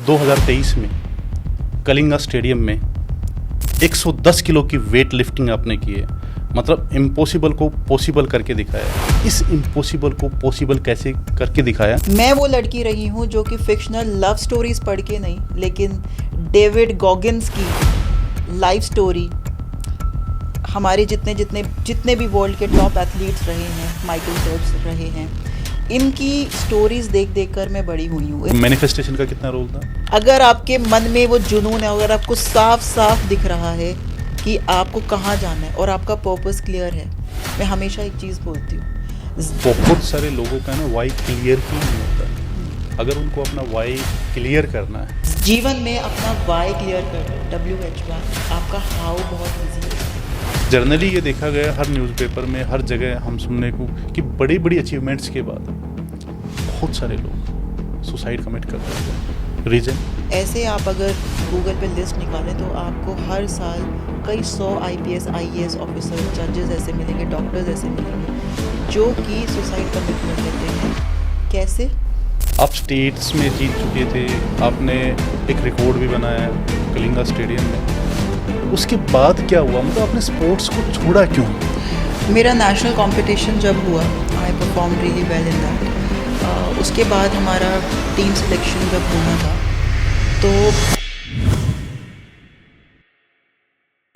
2023 में कलिंगा स्टेडियम में 110 किलो की वेट लिफ्टिंग आपने की है। मतलब इम्पॉसिबल को पॉसिबल करके दिखाया। इस इम्पॉसिबल को पॉसिबल कैसे करके दिखाया? मैं वो लड़की रही हूँ जो कि फिक्शनल लव स्टोरीज पढ़ के नहीं, लेकिन डेविड गॉगिन्स की लाइफ स्टोरी, हमारे जितने भी वर्ल्ड के टॉप एथलीट्स रहे हैं, माइकल फेल्प्स रहे हैं, इनकी स्टोरीज देख कर मैं बड़ी हुई हूँ। मैनिफेस्टेशन का कितना रोल था? अगर आपके मन में वो जुनून है, अगर आपको साफ साफ दिख रहा है कि आपको कहाँ जाना है और आपका पर्पस क्लियर है, मैं हमेशा एक चीज़ बोलती हूँ, बहुत सारे लोगों का ना वाई क्लियर ही नहीं होता। अगर उनको अपना वाई क्लियर करना है, जीवन में अपना वाई क्लियर करना, WH1, आपका हाउ बहुत ईजी है। जनरली ये देखा गया हर न्यूज़पेपर में, हर जगह हम सुनने को कि बड़ी बड़ी अचीवमेंट्स के बाद बहुत सारे लोग सुसाइड कमिट करते हैं। रीज़न? ऐसे आप अगर गूगल पे लिस्ट निकालें तो आपको हर साल कई 100 IPS IAS ऑफिसर, जजेस ऐसे मिलेंगे, डॉक्टर्स ऐसे मिलेंगे जो कि सुसाइड कमिट कर लेते हैं। कैसे? आप स्टेट्स में जीत चुके थे, आपने एक रिकॉर्ड भी बनाया कलिंगा स्टेडियम में, उसके बाद क्या हुआ? मतलब आपने स्पोर्ट्स को छोड़ा क्यों? मेरा नेशनल कंपटीशन जब हुआ, I perform really well in that. उसके बाद हमारा टीम सिलेक्शन जब होना था तो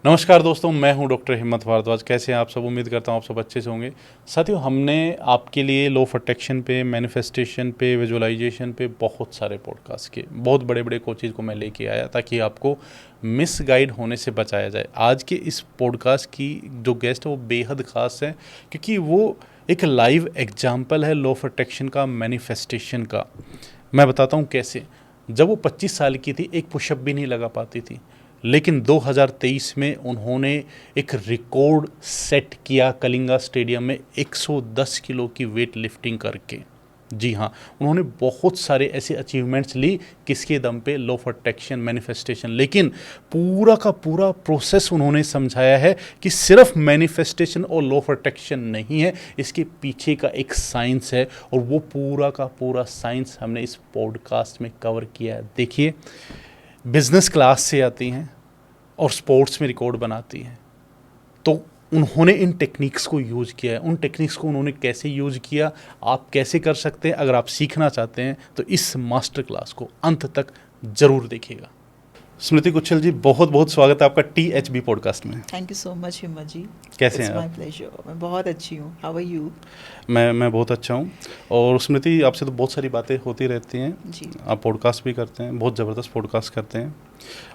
नमस्कार दोस्तों, मैं हूं डॉक्टर हिम्मत भारद्वाज। कैसे हैं आप सब? उम्मीद करता हूं आप सब अच्छे से होंगे। साथियों, हमने आपके लिए लॉ ऑफ अट्रैक्शन पे, मैनिफेस्टेशन पे, विजुअलाइजेशन पे बहुत सारे पॉडकास्ट किए। बहुत बड़े बड़े कोचेज़ को मैं लेके आया ताकि आपको मिसगाइड होने से बचाया जाए। आज के इस पॉडकास्ट की जो गेस्ट है वो बेहद ख़ास है, क्योंकि वो एक लाइव एग्जाम्पल है लॉ ऑफ अट्रैक्शन का, मैनिफेस्टेशन का। मैं बताता हूँ कैसे। जब वो 25 साल की थी, एक पुशअप भी नहीं लगा पाती थी, लेकिन 2023 में उन्होंने एक रिकॉर्ड सेट किया कलिंगा स्टेडियम में 110 किलो की वेट लिफ्टिंग करके। जी हाँ, उन्होंने बहुत सारे ऐसे अचीवमेंट्स ली। किसके दम पे? Law of attraction, manifestation. लेकिन पूरा का पूरा प्रोसेस उन्होंने समझाया है कि सिर्फ मैनिफेस्टेशन और लॉ ऑफ अट्रैक्शन नहीं है, इसके पीछे का एक साइंस है, और वो पूरा का पूरा साइंस हमने इस पॉडकास्ट में कवर किया है। देखिए, बिजनेस क्लास से आती हैं और स्पोर्ट्स में रिकॉर्ड बनाती हैं, तो उन्होंने इन टेक्निक्स को यूज़ किया है। उन टेक्निक्स को उन्होंने कैसे यूज़ किया, आप कैसे कर सकते हैं, अगर आप सीखना चाहते हैं तो इस मास्टर क्लास को अंत तक ज़रूर देखिएगा। स्मृति कुच्छल जी, बहुत बहुत स्वागत है आपका THB पॉडकास्ट में। Thank you so much Himmat ji. कैसे हैं आप? आप? My pleasure. मैं बहुत अच्छी हूँ। How are you? मैं बहुत अच्छा हूँ। और स्मृति, आपसे तो बहुत सारी बातें होती रहती हैं जी। आप पॉडकास्ट भी करते हैं, बहुत ज़बरदस्त पॉडकास्ट करते हैं।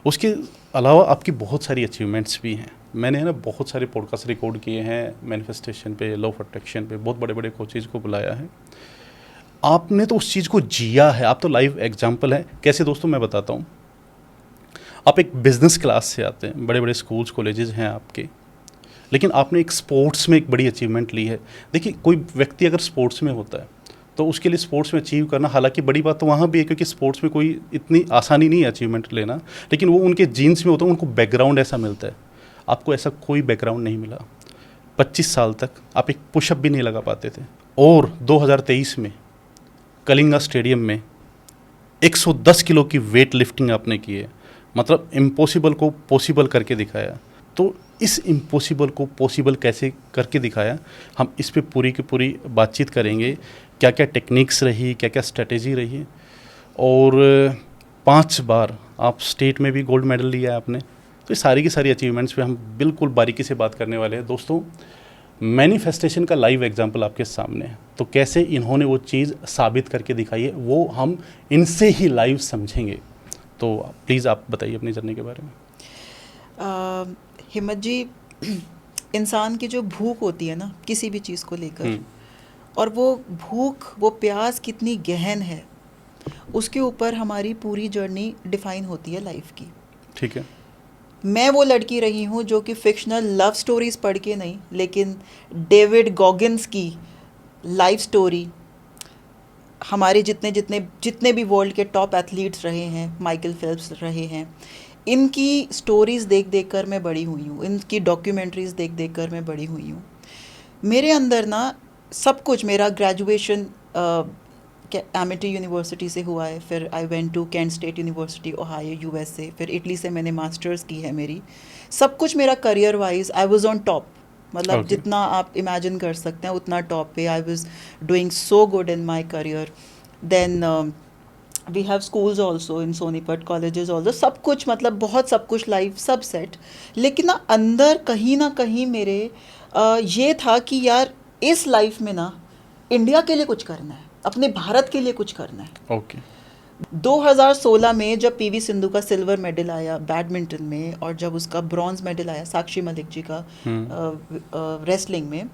उसके अलावा आपकी बहुत सारी अचीवमेंट्स भी हैं। मैंने है ना बहुत सारे पॉडकास्ट रिकॉर्ड किए हैं मैनिफेस्टेशन पे, लॉ ऑफ अट्रैक्शन पे, बहुत बड़े बड़े कोचेज़ को बुलाया है। आपने तो उस चीज़ को जिया है, आप तो लाइव एग्जाम्पल हैं। कैसे दोस्तों, मैं बताता हूँ। आप एक बिजनेस क्लास से आते हैं, बड़े बड़े स्कूल्स कॉलेजेस हैं आपके, लेकिन आपने एक स्पोर्ट्स में एक बड़ी अचीवमेंट ली है। देखिए, कोई व्यक्ति अगर स्पोर्ट्स में होता है तो उसके लिए स्पोर्ट्स में अचीव करना, हालांकि बड़ी बात तो वहाँ भी है, क्योंकि स्पोर्ट्स में कोई इतनी आसानी नहीं है अचीवमेंट लेना, लेकिन वो उनके जीन्स में होता है, उनको बैकग्राउंड ऐसा मिलता है। आपको ऐसा कोई बैकग्राउंड नहीं मिला। 25 साल तक आप एक पुशअप भी नहीं लगा पाते थे, और 2023 में कलिंगा स्टेडियम में 110 किलो की वेट लिफ्टिंग आपने की है। मतलब इम्पॉसिबल को पॉसिबल करके दिखाया। तो इस इम्पॉसिबल को पॉसिबल कैसे करके दिखाया, हम इस पे पूरी की पूरी बातचीत करेंगे। क्या क्या टेक्निक्स रही, क्या क्या स्ट्रेटेजी रही, और 5 बार आप स्टेट में भी गोल्ड मेडल लिया है आपने। तो ये सारी की सारी अचीवमेंट्स पे हम बिल्कुल बारीकी से बात करने वाले हैं। दोस्तों, मैनिफेस्टेशन का लाइव एग्जाम्पल आपके सामने है, तो कैसे इन्होंने वो चीज़ साबित करके दिखाई है, वो हम इनसे ही लाइव समझेंगे। तो प्लीज़ आप बताइए अपनी जर्नी के बारे में। हिम्मत जी, इंसान की जो भूख होती है ना किसी भी चीज़ को लेकर, और वो भूख, वो प्यास कितनी गहन है, उसके ऊपर हमारी पूरी जर्नी डिफाइन होती है लाइफ की। ठीक है। मैं वो लड़की रही हूँ जो कि फिक्शनल लव स्टोरीज पढ़ के नहीं, लेकिन डेविड गॉगिन्स की लाइफ स्टोरी, हमारे जितने भी वर्ल्ड के टॉप एथलीट्स रहे हैं, माइकल फेल्प्स रहे हैं, इनकी स्टोरीज़ देख कर मैं बड़ी हुई हूँ, इनकी डॉक्यूमेंट्रीज़ देख कर मैं बड़ी हुई हूँ। मेरे अंदर ना सब कुछ, मेरा ग्रेजुएशन एमिटी यूनिवर्सिटी से हुआ है, फिर I went to Kent State University Ohio USA, फिर इटली से मैंने मास्टर्स की है मेरी। सब कुछ मेरा career wise I was on top, मतलब Okay. जितना आप इमेजिन कर सकते हैं उतना टॉप पे। I was doing so good in my career. Then we have schools also in Sonipat, colleges also, सब कुछ, मतलब बहुत सब कुछ लाइफ सब सेट। लेकिन ना कहीं मेरे ये था कि यार इस लाइफ में ना इंडिया के लिए कुछ करना है, अपने भारत के लिए कुछ करना है। ओके। 2016 में जब पीवी सिंधु का सिल्वर मेडल आया बैडमिंटन में, और जब उसका ब्रॉन्ज मेडल आया साक्षी मलिक जी का रेसलिंग में,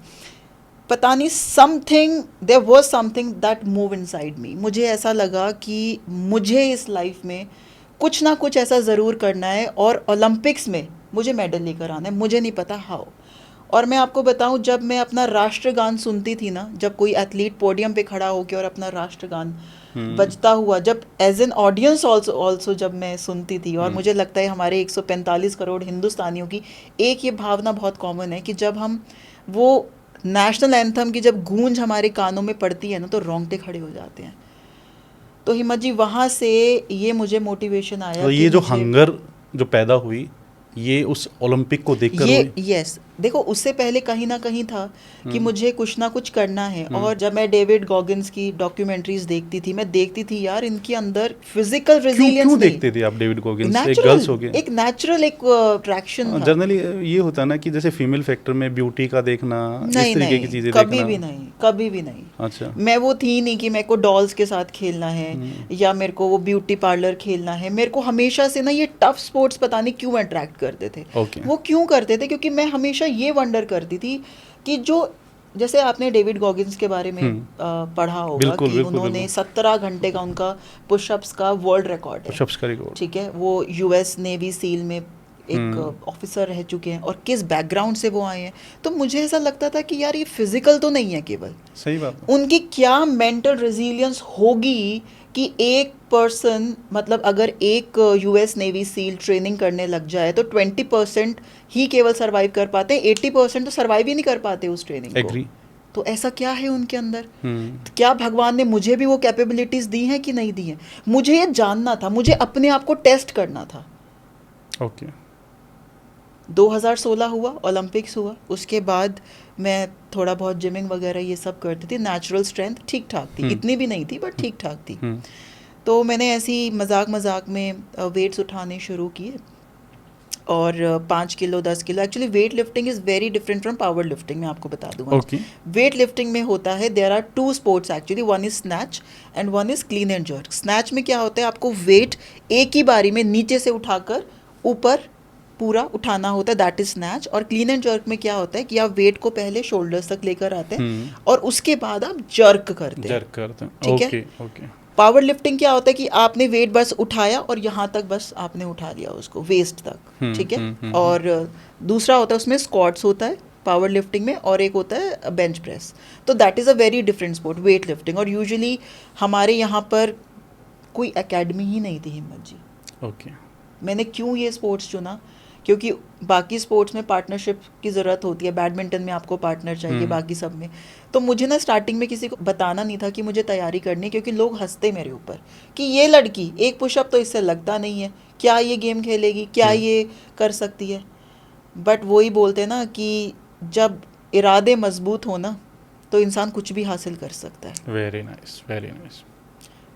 पता नहीं something, there was something that move inside me. मुझे ऐसा लगा कि मुझे इस लाइफ में कुछ ना कुछ ऐसा ज़रूर करना है और ओलंपिक्स में मुझे मेडल लेकर आना है, मुझे नहीं पता हाउ। और मैं आपको बताऊं, जब मैं अपना राष्ट्रगान सुनती थी ना, जब कोई एथलीट पोडियम पे खड़ा होकर और अपना राष्ट्रगान बजता हुआ, जब एज एन ऑडियंस ऑल्सो जब मैं सुनती थी, और मुझे लगता है हमारे 145 करोड़ हिंदुस्तानियों की एक ये भावना बहुत कॉमन है कि जब हम वो नेशनल एंथम की जब गूंज हमारे कानों में पड़ती है ना, तो रोंगटे खड़े हो जाते हैं। तो हिम्मत जी, वहाँ से ये मुझे मोटिवेशन आया तो कि ये जो मुझे हंगर जो पैदा हुई, ये उस ओलंपिक को देखकर ये हुई? यस, देखो उससे पहले कहीं ना कहीं था कि मुझे कुछ ना कुछ करना है। और जब मैं डेविड गॉगिन्स की डॉक्यूमेंट्रीज देखती थी, मैं देखती थी यार इनके अंदर फिजिकल रेजिलियंस क्यों नहीं, देखते थे आप डेविड गॉगिन्स? एक नेचुरल, गर्ल्स हो गए। एक नेचुरल एक अट्रैक्शन था। जनरली ये होता है ना कि जैसे फीमेल फैक्टर में ब्यूटी का देखना, इस नहीं तरीके की नहीं, चीजें कभी देखना। भी नहीं, कभी भी नहीं। अच्छा। मैं वो थी नहीं कि मेरे को डॉल्स के साथ खेलना है या मेरे को वो ब्यूटी पार्लर खेलना है। मेरे को हमेशा से ना ये टफ स्पोर्ट्स पता नहीं क्यों अट्रैक्ट करते थे। ओके। वो क्यों करते थे? क्योंकि मैं हमेशा ये वंडर करती थी कि जो, जैसे आपने डेविड गॉगिन्स के बारे में पढ़ा होगा बिल्कुल, कि बिल्कुल, उन्होंने बिल्कुल। 17 घंटे का उनका पुशअप्स का वर्ल्ड रिकॉर्ड है, पुशअप्स का रिकॉर्ड। ठीक है। वो यूएस नेवी सील में एक ऑफिसर रह चुके हैं, और किस बैकग्राउंड से वो आए हैं। तो मुझे ऐसा लगता था कि यार ये फिजिकल तो नहीं है केवल, सही बात है। उनकी क्या मेंटल रेजिलियंस होगी कि एक पर्सन, मतलब अगर एक यूएस नेवी सील ट्रेनिंग करने लग जाए तो 20% ही केवल सरवाइव कर पाते हैं, 80% तो सरवाइव ही नहीं कर पाते उस ट्रेनिंग को। एग्री। तो ऐसा क्या है उनके अंदर? क्या भगवान ने मुझे भी वो कैपेबिलिटीज दी हैं कि नहीं दी हैं? मुझे ये जानना था, मुझे अपने आप को टेस्ट करना था। ओके। 2016 हुआ, ओलंपिक्स हुआ, उसके बाद मैं थोड़ा बहुत जिमिंग वगैरह ये सब करती थी। नेचुरल स्ट्रेंथ ठीक ठाक थी, इतनी भी नहीं थी बट ठीक ठाक थी। तो मैंने ऐसी मजाक में वेट्स उठाने शुरू किए, और 5 kilo 10 kilo, actually weight lifting is very different from power lifting, मैं आपको बता दूँ। ओके। वेट लिफ्टिंग में होता है, there are 2 sports actually, one is snatch and one is clean and jerk. Snatch में क्या होता है, आपको वेट एक ही बारी में नीचे से उठाकर ऊपर पूरा उठाना होता है, दैट इज स्नैच। और क्लीन एंड जर्क में क्या होता है कि आप वेट को पहले शोल्डर्स तक लेकर आते हैं और उसके बाद आप जर्क करते हैं। जर्क करते हैं, ठीक है। Okay okay. पावर लिफ्टिंग क्या होता है कि आपने वेट बस उठाया और यहाँ तक बस आपने उठा लिया उसको, वेस्ट तक, ठीक है। और दूसरा होता है उसमें स्क्वाट्स होता है पावर लिफ्टिंग में, और एक होता है बेंच प्रेस। तो that is a very different sport, weight lifting. और यूजुअली हमारे यहाँ पर कोई एकेडमी ही नहीं थी हिम्मत जी। ओके। मैंने क्यों ये स्पोर्ट्स चुना, क्योंकि बाकी स्पोर्ट्स में पार्टनरशिप की ज़रूरत होती है, बैडमिंटन में आपको पार्टनर चाहिए, बाकी सब में। तो मुझे ना स्टार्टिंग में किसी को बताना नहीं था कि मुझे तैयारी करनी है, क्योंकि लोग हंसते मेरे ऊपर कि ये लड़की एक पुशअप तो इससे लगता नहीं है, क्या ये गेम खेलेगी, क्या ये कर सकती है। बट वही बोलते ना कि जब इरादे मजबूत हो ना तो इंसान कुछ भी हासिल कर सकता है। Very nice, very nice.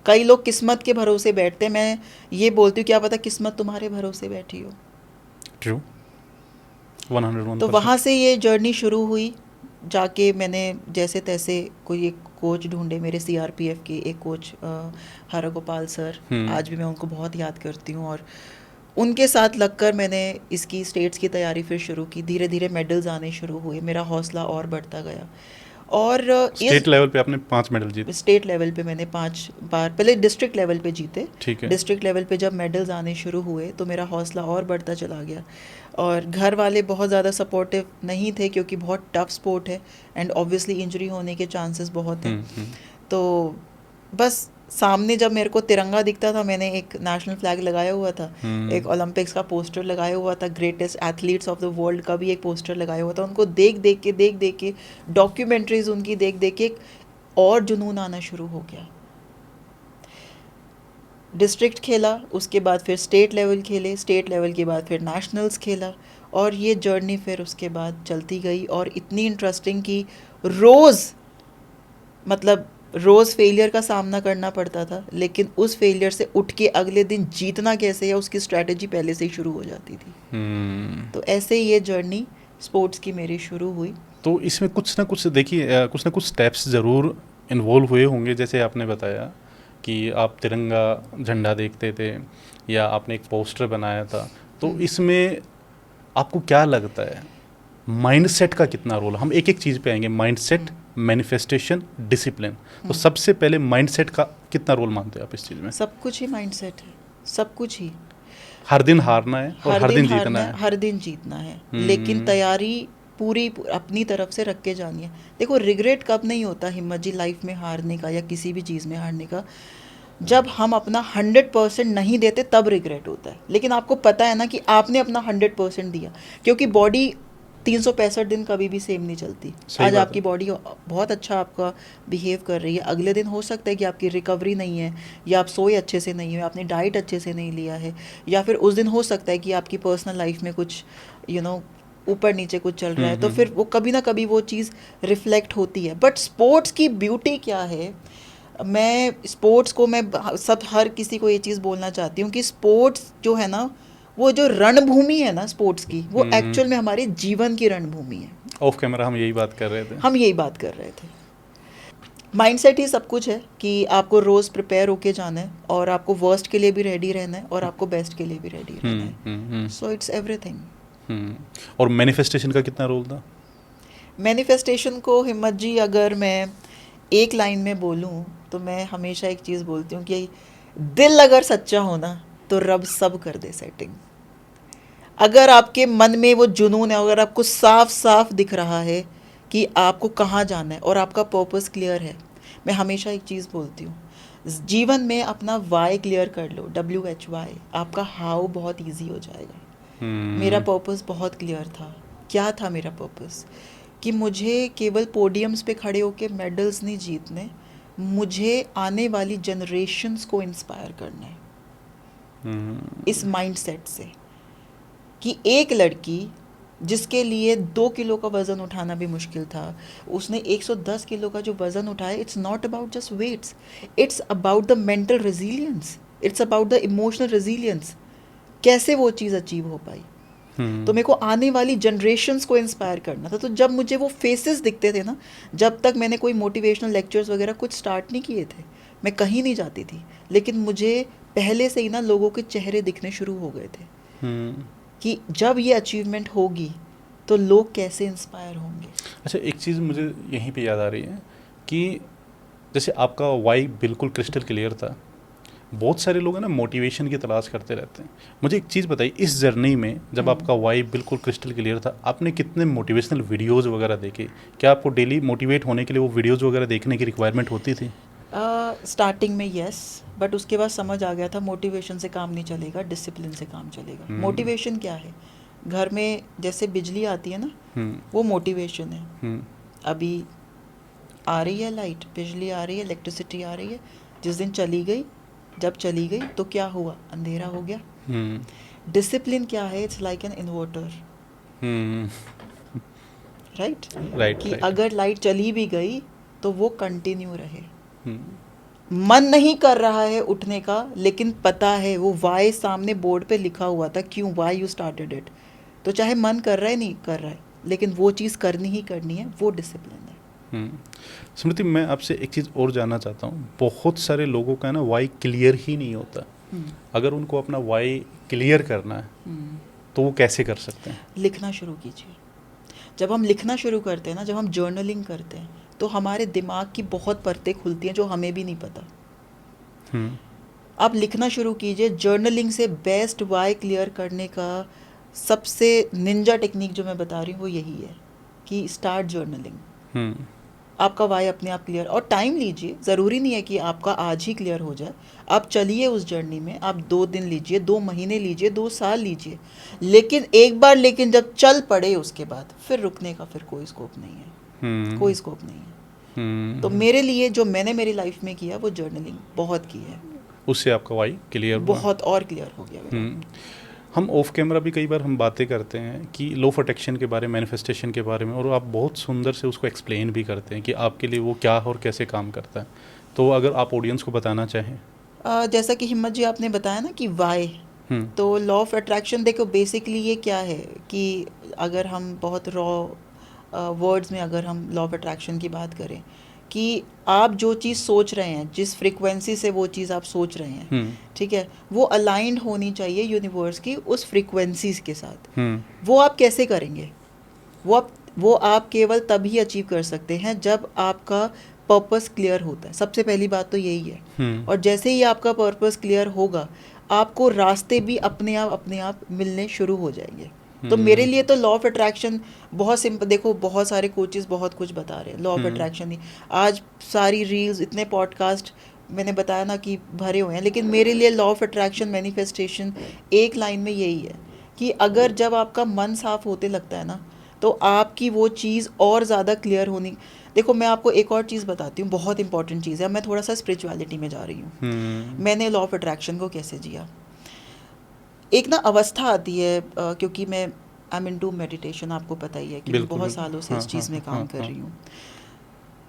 कई लोग किस्मत के भरोसे बैठते हैं, मैं ये बोलती हूँ क्या पता किस्मत तुम्हारे भरोसे बैठी हो। ट्रू, 101%। तो वहाँ से ये जर्नी शुरू हुई। जाके मैंने जैसे तैसे कोई एक कोच ढूंढे, मेरे सीआरपीएफ के एक कोच हरगोपाल सर, आज भी मैं उनको बहुत याद करती हूँ। और उनके साथ लगकर मैंने इसकी स्टेट्स की तैयारी फिर शुरू की। धीरे धीरे मेडल्स आने शुरू हुए, मेरा हौसला और बढ़ता गया। और स्टेट लेवल पे आपने 5 मेडल जीते? स्टेट लेवल पे मैंने 5 बार, पहले डिस्ट्रिक्ट लेवल पे जीते। ठीक है। डिस्ट्रिक्ट लेवल पे जब मेडल्स आने शुरू हुए तो मेरा हौसला और बढ़ता चला गया। और घर वाले बहुत ज़्यादा सपोर्टिव नहीं थे, क्योंकि बहुत टफ स्पोर्ट है एंड ऑब्वियसली इंजरी होने के चांसेस बहुत हैं। तो बस सामने जब मेरे को तिरंगा दिखता था, मैंने एक नेशनल फ्लैग लगाया हुआ था, एक ओलंपिक्स का पोस्टर लगाया हुआ था, greatest athletes of the world का भी एक पोस्टर लगाया हुआ था। उनको देख देख के डॉक्यूमेंट्रीज उनकी देख देख के और जुनून आना शुरू हो गया डिस्ट्रिक्ट खेला, उसके बाद फिर स्टेट लेवल खेले, स्टेट लेवल के बाद फिर नेशनल्स खेला, और ये जर्नी फिर उसके बाद चलती गई और इतनी इंटरेस्टिंग कि रोज़ फेलियर का सामना करना पड़ता था, लेकिन उस फेलियर से उठ के अगले दिन जीतना कैसे है उसकी स्ट्रैटेजी पहले से ही शुरू हो जाती थी। तो ऐसे ही ये जर्नी स्पोर्ट्स की मेरी शुरू हुई। तो इसमें कुछ ना कुछ देखिए, कुछ ना कुछ स्टेप्स ज़रूर इन्वॉल्व हुए होंगे, जैसे आपने बताया कि आप तिरंगा झंडा देखते थे या आपने एक पोस्टर बनाया था, तो इसमें आपको क्या लगता है माइंडसेट का कितना रोल? हम एक एक चीज़ पे आएंगे, माइंडसेट, मैनिफेस्टेशन, डिसिप्लिन। तो सबसे पहले माइंडसेट का कितना रोल मानते हैं आप इस चीज़ में? सब कुछ ही माइंडसेट है, सब कुछ ही। हर दिन हारना है और हर दिन जीतना है। हर दिन जीतना है, लेकिन तैयारी पूरी अपनी तरफ से रख के जानी है। देखो, रिग्रेट कब नहीं होता हिम्मत जी लाइफ में हारने का या किसी भी चीज़ में हारने का? जब हम अपना 100% नहीं देते तब रिग्रेट होता है। लेकिन आपको पता है ना कि आपने अपना 100% दिया, क्योंकि बॉडी 365 दिन कभी भी सेम नहीं चलती। आज आपकी बॉडी बहुत अच्छा आपका बिहेव कर रही है, अगले दिन हो सकता है कि आपकी रिकवरी नहीं है, या आप सोए अच्छे से नहीं हो, आपने डाइट अच्छे से नहीं लिया है, या फिर उस दिन हो सकता है कि आपकी पर्सनल लाइफ में कुछ ऊपर नीचे कुछ चल रहा है, तो फिर वो कभी ना कभी वो चीज़ रिफ्लेक्ट होती है। बट स्पोर्ट्स की ब्यूटी क्या है, मैं स्पोर्ट्स को हर किसी को ये चीज़ बोलना चाहती हूँ कि स्पोर्ट्स जो है ना, वो जो रणभूमि है ना स्पोर्ट्स की, वो एक्चुअल में हमारे जीवन की रणभूमि है। ऑफ कैमरा हम यही बात कर रहे थे। माइंडसेट ही सब कुछ है कि आपको रोज़ प्रिपेयर होके जाना है, और आपको वर्स्ट के लिए भी रेडी रहना है, और आपको बेस्ट के लिए भी रेडी रहना है। So it's everything. और मैनिफेस्टेशन का कितना रोल था? मैनिफेस्टेशन को हिम्मत जी अगर मैं एक लाइन में बोलूँ तो मैं हमेशा एक चीज़ बोलती हूँ कि दिल अगर सच्चा हो ना तो रब सब कर दे सेटिंग। अगर आपके मन में वो जुनून है, अगर आपको साफ साफ दिख रहा है कि आपको कहाँ जाना है और आपका पर्पस क्लियर है, मैं हमेशा एक चीज़ बोलती हूँ, जीवन में अपना वाई क्लियर कर लो, WHY, आपका हाउ बहुत ईजी हो जाएगा। मेरा पर्पस बहुत क्लियर था। क्या था मेरा पर्पस? कि मुझे केवल पोडियम्स पे खड़े होके मेडल्स नहीं जीतने, मुझे आने वाली जनरेशन्स को इंस्पायर करना है। इस माइंडसेट से कि एक लड़की जिसके लिए 2 किलो का वज़न उठाना भी मुश्किल था, उसने 110 किलो का जो वज़न उठाया, it's not about just weights, it's about the mental resilience, it's about the emotional resilience. कैसे वो चीज़ अचीव हो पाई? तो मेरे को आने वाली जनरेशन्स को इंस्पायर करना था। तो जब मुझे वो फेसेस दिखते थे ना, जब तक मैंने कोई मोटिवेशनल लेक्चर्स वगैरह कुछ स्टार्ट नहीं किए थे, मैं कहीं नहीं जाती थी, लेकिन मुझे पहले से ही ना लोगों के चेहरे दिखने शुरू हो गए थे कि जब ये अचीवमेंट होगी तो लोग कैसे इंस्पायर होंगे। अच्छा, एक चीज़ मुझे यहीं पे याद आ रही है कि जैसे आपका वाई बिल्कुल क्रिस्टल क्लियर था, बहुत सारे लोग हैं ना मोटिवेशन की तलाश करते रहते हैं। मुझे एक चीज़ बताइए, इस जर्नी में जब आपका वाई बिल्कुल क्रिस्टल क्लियर था, आपने कितने मोटिवेशनल वीडियोज़ वगैरह देखे? क्या आपको डेली मोटिवेट होने के लिए वो वीडियोज़ वगैरह देखने की रिक्वायरमेंट होती थी? स्टार्टिंग में यस, बट उसके बाद समझ आ गया था मोटिवेशन से काम नहीं चलेगा, डिसिप्लिन से काम चलेगा। मोटिवेशन क्या है? घर में जैसे बिजली आती है ना, वो मोटिवेशन है। अभी आ रही है लाइट, बिजली आ रही है, इलेक्ट्रिसिटी आ रही है, जिस दिन चली गई, जब चली गई तो क्या हुआ? अंधेरा हो गया। डिसिप्लिन क्या है? It's like an inverter, right? कि अगर लाइट चली भी गई तो वो कंटिन्यू रहे। मन नहीं कर रहा है उठने का, लेकिन पता है वो वाई सामने बोर्ड पे लिखा हुआ था, क्यों, वाई यू स्टार्टेड इट। तो चाहे मन कर रहा है नहीं कर रहा है, लेकिन वो चीज़ करनी ही करनी है, वो डिसिप्लिन है। स्मृति, मैं आपसे एक चीज़ और जानना चाहता हूँ। बहुत सारे लोगों का ना वाई क्लियर ही नहीं होता। अगर उनको अपना वाई क्लियर करना है तो वो कैसे कर सकते हैं? लिखना शुरू कीजिए। जब हम लिखना शुरू करते हैं ना, जब हम जर्नलिंग करते हैं, तो हमारे दिमाग की बहुत परतें खुलती हैं जो हमें भी नहीं पता। आप लिखना शुरू कीजिए। जर्नलिंग से बेस्ट वाई क्लियर करने का सबसे निंजा टेक्निक जो मैं बता रही हूँ वो यही है कि स्टार्ट जर्नलिंग। आपका वाई अपने आप क्लियर, और टाइम लीजिए। ज़रूरी नहीं है कि आपका आज ही क्लियर हो जाए, आप चलिए उस जर्नी में। आप 2 दिन लीजिए, 2 महीने लीजिए, 2 साल लीजिए, लेकिन एक बार जब चल पड़े उसके बाद फिर रुकने का फिर कोई स्कोप नहीं है। कोई स्कोप नहीं है। तो मेरे लिए जो मैंने मेरी लाइफ में किया वो जर्नलिंग बहुत की है। उससे आपका वाई क्लियर हुआ। बहुत और क्लियर हो गया मेरा। हम ऑफ कैमरा भी कई बार हम बातें करते हैं कि लॉ ऑफ अट्रैक्शन के बारे में, मैनिफेस्टेशन के बारे में, और आप बहुत सुंदर से उसको एक्सप्लेन भी करते हैं कि आपके लिए वो क्या है और कैसे काम करता है। तो अगर आप ऑडियंस को बताना चाहें। जैसा कि हिम्मत जी आपने बताया ना कि वाई, तो लॉ ऑफ अट्रैक्शन देखो बेसिकली ये क्या है कि अगर हम बहुत रॉ वर्ड्स में अगर हम लॉ ऑफ अट्रैक्शन की बात करें कि आप जो चीज़ सोच रहे हैं, जिस फ्रीक्वेंसी से वो चीज़ आप सोच रहे हैं, ठीक है, वो अलाइंड होनी चाहिए यूनिवर्स की उस फ्रीक्वेंसीज के साथ। वो आप कैसे करेंगे? वो आप केवल तभी अचीव कर सकते हैं जब आपका पर्पस क्लियर होता है। सबसे पहली बात तो यही है। और जैसे ही आपका पर्पस क्लियर होगा, आपको रास्ते भी अपने आप मिलने शुरू हो जाएंगे। तो मेरे लिए तो लॉ ऑफ अट्रैक्शन बहुत सिंपल, देखो बहुत सारे कोचेस बहुत कुछ बता रहे हैं लॉ ऑफ अट्रैक्शन ही, आज सारी रील्स, इतने पॉडकास्ट मैंने बताया ना कि भरे हुए हैं, लेकिन मेरे लिए लॉ ऑफ अट्रैक्शन, मैनिफेस्टेशन एक लाइन में यही है कि अगर जब आपका मन साफ होते लगता है ना, तो आपकी वो चीज़ और ज़्यादा क्लियर होनी। देखो मैं आपको एक और चीज़ बताती हूँ, बहुत इंपॉर्टेंट चीज़ है। मैं थोड़ा सा स्पिरिचुअलिटी में जा रही हूँ। मैंने लॉ ऑफ अट्रैक्शन को कैसे जिया, एक ना अवस्था आती है, क्योंकि मैं आई एम इनटू मेडिटेशन, आपको पता ही है कि मैं बहुत सालों से इस चीज़ में काम कर रही हूँ।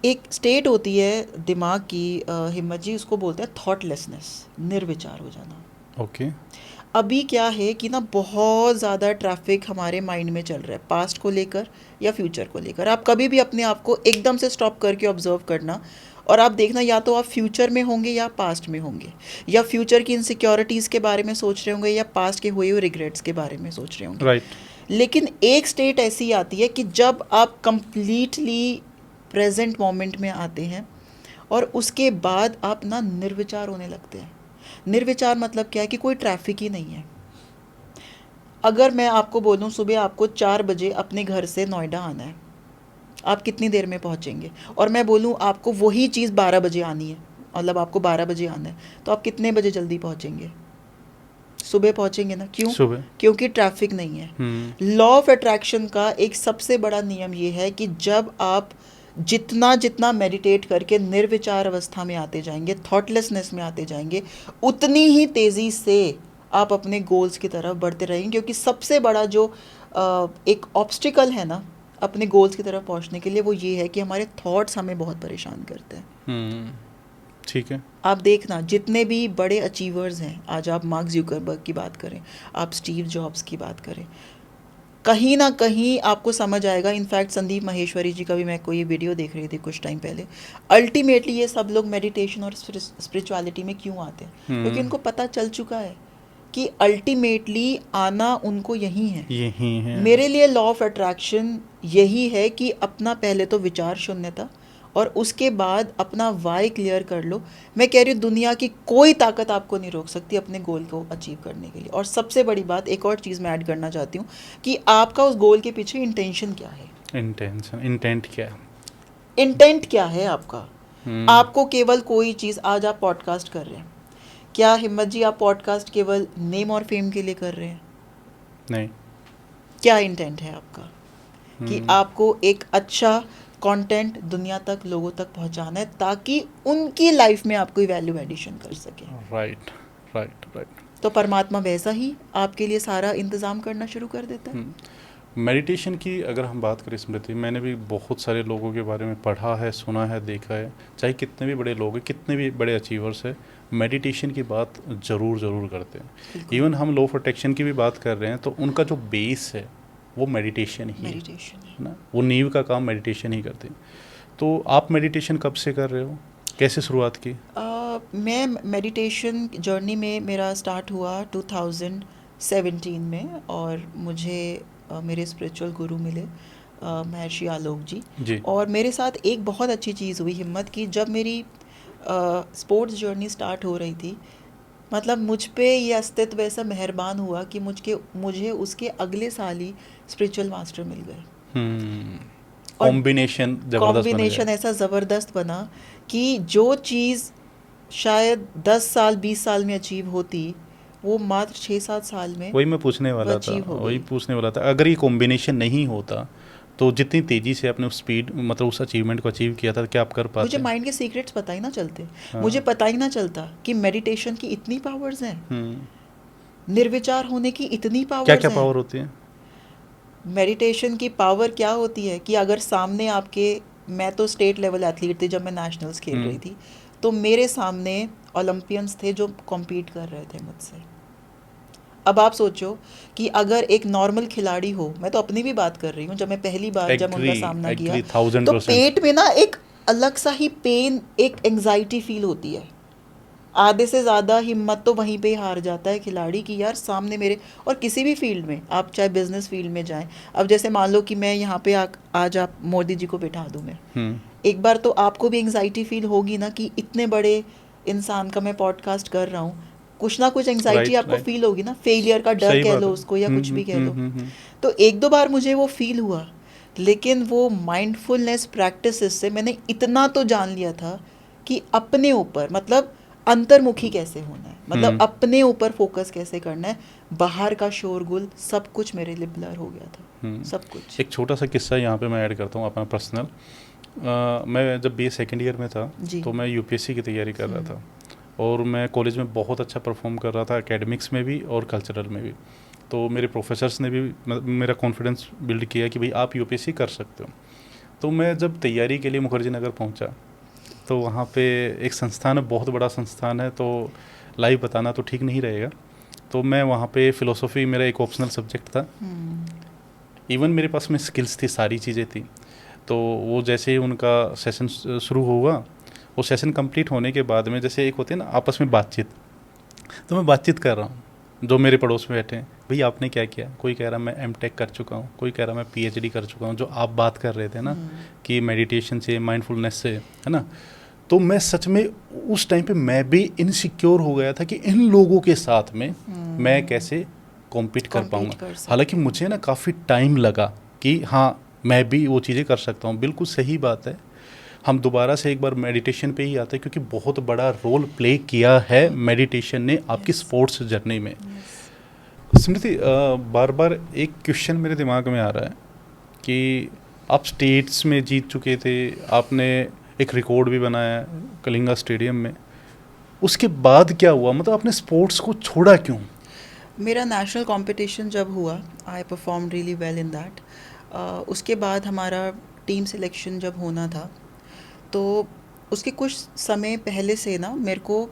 एक स्टेट होती है दिमाग की, हिम्मत जी उसको बोलते हैं थॉटलेसनेस, निर्विचार हो जाना। ओके। अभी क्या है कि ना बहुत ज़्यादा ट्रैफिक हमारे माइंड में चल रहा है, पास्ट को लेकर या फ्यूचर को लेकर। आप कभी भी अपने आप को एकदम से स्टॉप करके ऑब्जर्व करना और आप देखना, या तो आप फ्यूचर में होंगे या पास्ट में होंगे, या फ्यूचर की इनसिक्योरिटीज़ के बारे में सोच रहे होंगे या पास्ट के हुए हुए रिग्रेट्स के बारे में सोच रहे होंगे। राइट। लेकिन एक स्टेट ऐसी आती है कि जब आप कंप्लीटली प्रेजेंट मोमेंट में आते हैं और उसके बाद आप ना निर्विचार होने लगते हैं। निर्विचार मतलब क्या है कि कोई ट्रैफिक ही नहीं है। अगर मैं आपको बोलूं सुबह आपको 4 बजे अपने घर से नोएडा आना है, आप कितनी देर में पहुंचेंगे? और मैं बोलूं आपको वही चीज़ 12 बजे आनी है, मतलब आपको 12 बजे आना है, तो आप कितने बजे जल्दी पहुंचेंगे? सुबह पहुंचेंगे ना। क्यों? सुबह। क्योंकि ट्रैफिक नहीं है। लॉ ऑफ अट्रैक्शन का एक सबसे बड़ा नियम ये है कि जब आप जितना मेडिटेट करके निर्विचार अवस्था में आते जाएंगे, थॉटलेसनेस में आते जाएंगे, उतनी ही तेज़ी से आप अपने गोल्स की तरफ बढ़ते रहेंगे। क्योंकि सबसे बड़ा जो एक ऑब्स्टिकल है ना अपने गोल्स की तरफ पहुंचने के लिए, वो ये है कि हमारे थॉट्स हमें बहुत परेशान करते हैं। ठीक है। आप देखना जितने भी बड़े अचीवर्स हैं, आज आप मार्क ज़ुकरबर्ग की बात करें, आप स्टीव जॉब्स की बात करें, कहीं ना कहीं आपको समझ आएगा। इनफैक्ट संदीप माहेश्वरी जी का भी मैं कोई वीडियो देख रही थी कुछ टाइम पहले। अल्टीमेटली ये सब लोग मेडिटेशन और स्पिरिचुअलिटी में क्यों आते हैं? क्योंकि उनको पता चल चुका है कि अल्टीमेटली आना उनको यही है। मेरे लिए लॉ ऑफ अट्रैक्शन यही है कि अपना पहले तो विचार शून्यता और उसके बाद अपना वाई क्लियर कर लो। मैं कह रही हूँ दुनिया की कोई ताकत आपको नहीं रोक सकती अपने गोल को अचीव करने के लिए। और सबसे बड़ी बात, एक और चीज़ मैं ऐड करना चाहती हूँ कि आपका उस गोल के पीछे इंटेंशन क्या है। इंटेंट क्या है? इंटेंट क्या है आपका? आपको केवल कोई चीज़, आज आप पॉडकास्ट कर रहे हैं, क्या हिम्मत जी आप पॉडकास्ट केवल नेम और फेम के लिए कर रहे हैं? नहीं। क्या इंटेंट है आपका? कि आपको एक अच्छा कंटेंट दुनिया तक, लोगों तक पहुंचाना है ताकि उनकी लाइफ में आप कोई वैल्यू एडिशन कर सके। राइट। तो परमात्मा वैसा ही आपके लिए सारा इंतज़ाम करना शुरू कर देता है। मेडिटेशन की अगर हम बात करें स्मृति, मैंने भी बहुत सारे लोगों के बारे में पढ़ा है, सुना है, देखा है, चाहे कितने भी बड़े लोग हैं, कितने भी बड़े अचीवर्स हैं, मेडिटेशन की बात ज़रूर करते हैं। इवन हम लॉ ऑफ अट्रैक्शन की भी बात कर रहे हैं तो उनका जो बेस है वो मेडिटेशन ही है ना, वो नींव का काम मेडिटेशन ही करते हैं। तो आप मेडिटेशन कब से कर रहे हो, कैसे शुरुआत की? मैं मेडिटेशन जर्नी में मेरा स्टार्ट हुआ 2017 में, और मुझे मेरे स्पिरिचुअल गुरु मिले महर्षि आलोक जी। और मेरे साथ एक बहुत अच्छी चीज़ हुई हिम्मत की, जब मेरी स्पोर्ट्स जर्नी स्टार्ट हो रही थी, मतलब मुझ पे ये अस्तित्व ऐसा मेहरबान हुआ कि मुझे उसके अगले साल ही स्पिरिचुअल मास्टर मिल गए। कॉम्बिनेशन ऐसा ज़बरदस्त बना कि जो चीज़ शायद 10 साल 20 साल में अचीव होती, वो मात्र 6-7 साल में वही मैं पूछने वाला था। अगर ये कॉम्बिनेशन नहीं होता तो जितनी तेज़ी से आपने उस स्पीड मतलब उस अचीवमेंट को अचीव किया था, क्या आप कर पाते? मुझे माइंड के सीक्रेट्स पता ही ना चलते। हाँ। मुझे पता ही ना चलता कि मेडिटेशन की इतनी पावर्स हैं, निर्विचार होने की इतनी क्या पावर्स क्या हैं। पावर होती है? मेडिटेशन की पावर क्या होती है कि अगर सामने आपके, मैं तो स्टेट लेवल एथलीट थी जब मैं नेशनल्स खेल रही थी, तो मेरे सामने ओलंपियंस थे जो कॉम्पीट कर रहे थे मुझसे। अब आप सोचो कि अगर एक नॉर्मल खिलाड़ी हो, मैं तो अपनी भी बात कर रही हूँ, जब मैं पहली बार जब उनका सामना किया एग्री 1000%। तो पेट में ना एक अलग सा ही पेन, एक एंजाइटी फील होती है। आधे से ज़्यादा हिम्मत तो वहीं पे ही हार जाता है खिलाड़ी की, यार सामने मेरे। और किसी भी फील्ड में आप चाहे बिजनेस फील्ड में जाएं, अब जैसे मान लो कि मैं यहाँ पे आज आप मोदी जी को बिठा दूँ मैं, एक बार तो आपको भी एंजाइटी फील होगी ना कि इतने बड़े इंसान का मैं पॉडकास्ट कर रहा हूँ, कुछ ना कुछ एंजाइटी राइट आपको राइट, फील होगी ना, फेलियर का डर सही कह बात लो है। उसको या कुछ भी कह लो। हम्म। तो एक दो बार मुझे वो फील हुआ, लेकिन वो माइंडफुलनेस प्रैक्टिसेस से मैंने इतना तो जान लिया था कि अपने ऊपर मतलब अंतर्मुखी कैसे होना है, मतलब अपने ऊपर फोकस कैसे करना है। बाहर का शोरगुल सब कुछ मेरे लिए ब्लर हो गया था, सब कुछ। एक छोटा सा किस्सा यहाँ पे मैं ऐड करता हूँ अपना पर्सनल। मैं जब BA सेकेंड ईयर में था जी। तो मैं UPSC की तैयारी कर रहा था, और मैं कॉलेज में बहुत अच्छा परफॉर्म कर रहा था, एकेडमिक्स में भी और कल्चरल में भी। तो मेरे प्रोफेसर्स ने भी मेरा कॉन्फिडेंस बिल्ड किया कि भाई आप UPSC कर सकते हो। तो मैं जब तैयारी के लिए मुखर्जी नगर पहुंचा, तो वहाँ पे एक संस्थान है, बहुत बड़ा संस्थान है, तो लाइव बताना तो ठीक नहीं रहेगा। तो मैं वहाँ पे फ़िलोसॉफ़ी मेरा एक ऑप्शनल सब्जेक्ट था। इवन मेरे पास में स्किल्स थी, सारी चीज़ें थी। तो वो जैसे ही उनका सेशन शुरू हुआ, वो सेशन कंप्लीट होने के बाद में जैसे एक होती है ना आपस में बातचीत, तो मैं बातचीत कर रहा हूँ, जो मेरे पड़ोस में बैठे हैं, भाई आपने क्या किया? कोई कह रहा मैं M.Tech कर चुका हूँ, कोई कह रहा मैं PhD कर चुका हूँ, जो आप बात कर रहे थे ना कि मेडिटेशन से, माइंडफुलनेस से, है ना। तो मैं सच में उस टाइम पे मैं भी इनसिक्योर हो गया था कि इन लोगों के साथ में मैं कैसे कॉम्पीट कर पाऊँगा। हालांकि मुझे ना काफ़ी टाइम लगा कि हाँ मैं भी वो चीज़ें कर सकता हूँ। बिल्कुल सही बात है, हम दोबारा से एक बार मेडिटेशन पे ही आते हैं, क्योंकि बहुत बड़ा रोल प्ले किया है मेडिटेशन ने आपकी स्पोर्ट्स जर्नी में। स्मृति, बार बार एक क्वेश्चन मेरे दिमाग में आ रहा है कि आप स्टेट्स में जीत चुके थे, आपने एक रिकॉर्ड भी बनाया कलिंगा स्टेडियम में, उसके बाद क्या हुआ? मतलब आपने स्पोर्ट्स को छोड़ा क्यों? मेरा नेशनल कंपटीशन जब हुआ, I perform really well in that. उसके बाद हमारा टीम सिलेक्शन जब होना था, तो उसके कुछ समय पहले से ना मेरे को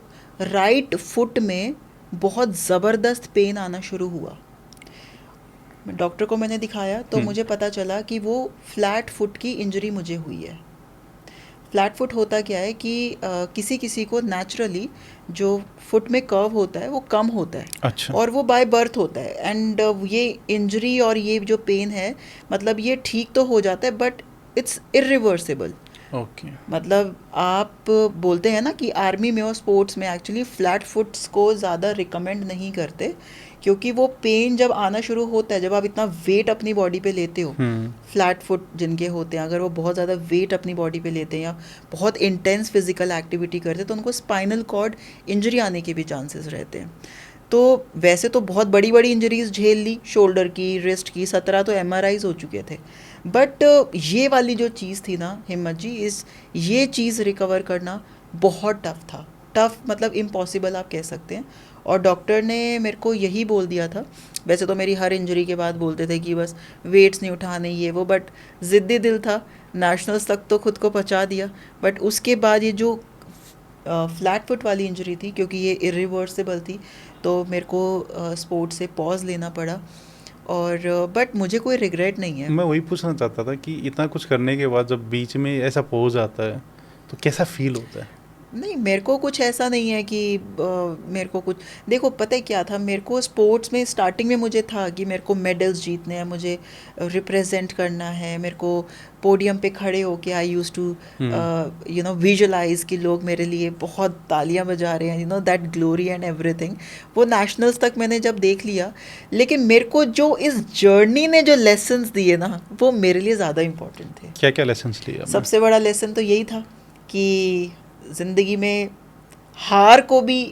राइट फुट में बहुत ज़बरदस्त पेन आना शुरू हुआ। डॉक्टर को मैंने दिखाया तो मुझे पता चला कि वो फ्लैट फुट की इंजरी मुझे हुई है। फ्लैट फुट होता क्या है कि किसी किसी को नेचुरली जो फुट में कर्व होता है वो कम होता है। अच्छा। और वो बाय बर्थ होता है। एंड ये इंजरी और ये जो पेन है, मतलब ये ठीक तो हो जाता है बट इट्स इरिवर्सिबल। ओके। मतलब आप बोलते हैं ना कि आर्मी में और स्पोर्ट्स में एक्चुअली फ्लैट फुट्स को ज़्यादा रिकमेंड नहीं करते, क्योंकि वो पेन जब आना शुरू होता है, जब आप इतना वेट अपनी बॉडी पे लेते हो, फ्लैट फुट जिनके होते हैं, अगर वो बहुत ज़्यादा वेट अपनी बॉडी पे लेते हैं या बहुत इंटेंस फिजिकल एक्टिविटी करते हैं, तो उनको स्पाइनल कॉर्ड इंजरी आने के भी चांसेस रहते हैं। तो वैसे तो बहुत बड़ी बड़ी इंजरीज झेल ली, शोल्डर की, रिस्ट की, 17 तो MRIs हो चुके थे, बट ये वाली जो चीज़ थी ना हिम्मत जी, ये चीज़ रिकवर करना बहुत टफ था। टफ मतलब इम्पॉसिबल आप कह सकते हैं। और डॉक्टर ने मेरे को यही बोल दिया था, वैसे तो मेरी हर इंजरी के बाद बोलते थे कि बस वेट्स नहीं उठाने ये वो, बट ज़िद्दी दिल था, नेशनल्स तक तो खुद को पहुंचा दिया। बट उसके बाद ये जो फ्लैट फुट वाली इंजरी थी, क्योंकि ये इरिवर्सिबल थी, तो मेरे को स्पोर्ट से पॉज लेना पड़ा। और बट मुझे कोई रिग्रेट नहीं है। मैं वही पूछना चाहता था कि इतना कुछ करने के बाद जब बीच में ऐसा पोज आता है तो कैसा फील होता है? नहीं, मेरे को कुछ ऐसा नहीं है कि मेरे को कुछ, देखो पता है क्या था, मेरे को स्पोर्ट्स में स्टार्टिंग में मुझे था कि मेरे को मेडल्स जीतने हैं, मुझे रिप्रेजेंट करना है, मेरे को पोडियम पे खड़े होके I use to you know visualise कि लोग मेरे लिए बहुत तालियां बजा रहे हैं, you know that glory and everything. वो नेशनल्स तक मैंने जब देख लिया, लेकिन मेरे को जो इस जर्नी ने जो लेसन्स दिए ना, वो मेरे लिए ज़्यादा इम्पोर्टेंट थे। क्या क्या लेसन्स लिए आपने? सबसे बड़ा लेसन तो यही था कि ज़िंदगी में हार को भी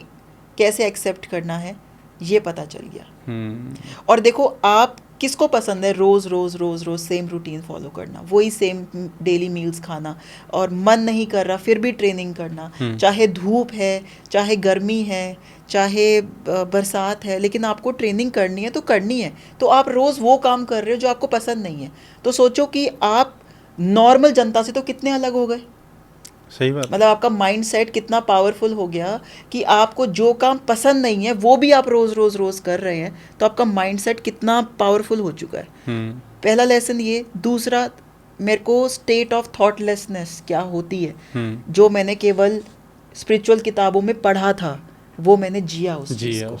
कैसे एक्सेप्ट करना है, ये पता चल गया। और देखो, आप किसको पसंद है रोज़ रोज़ रोज़ रोज़ सेम रूटीन फॉलो करना, वही सेम डेली मील्स खाना, और मन नहीं कर रहा फिर भी ट्रेनिंग करना, चाहे धूप है, चाहे गर्मी है, चाहे बरसात है, लेकिन आपको ट्रेनिंग करनी है तो करनी है। तो आप रोज़ वो काम कर रहे हो जो आपको पसंद नहीं है, तो सोचो कि आप नॉर्मल जनता से तो कितने अलग हो गए। सही बात। मतलब आपका माइंड सेट कितना पावरफुल हो गया कि आपको जो काम पसंद नहीं है वो भी आप रोज़ रोज़ रोज़ कर रहे हैं, तो आपका माइंड सेट कितना पावरफुल हो चुका है। पहला लेसन ये। दूसरा, मेरे को स्टेट ऑफ थॉटलेसनेस क्या होती है, जो मैंने केवल स्पिरिचुअल किताबों में पढ़ा था, वो मैंने जिया उस चीज़ को।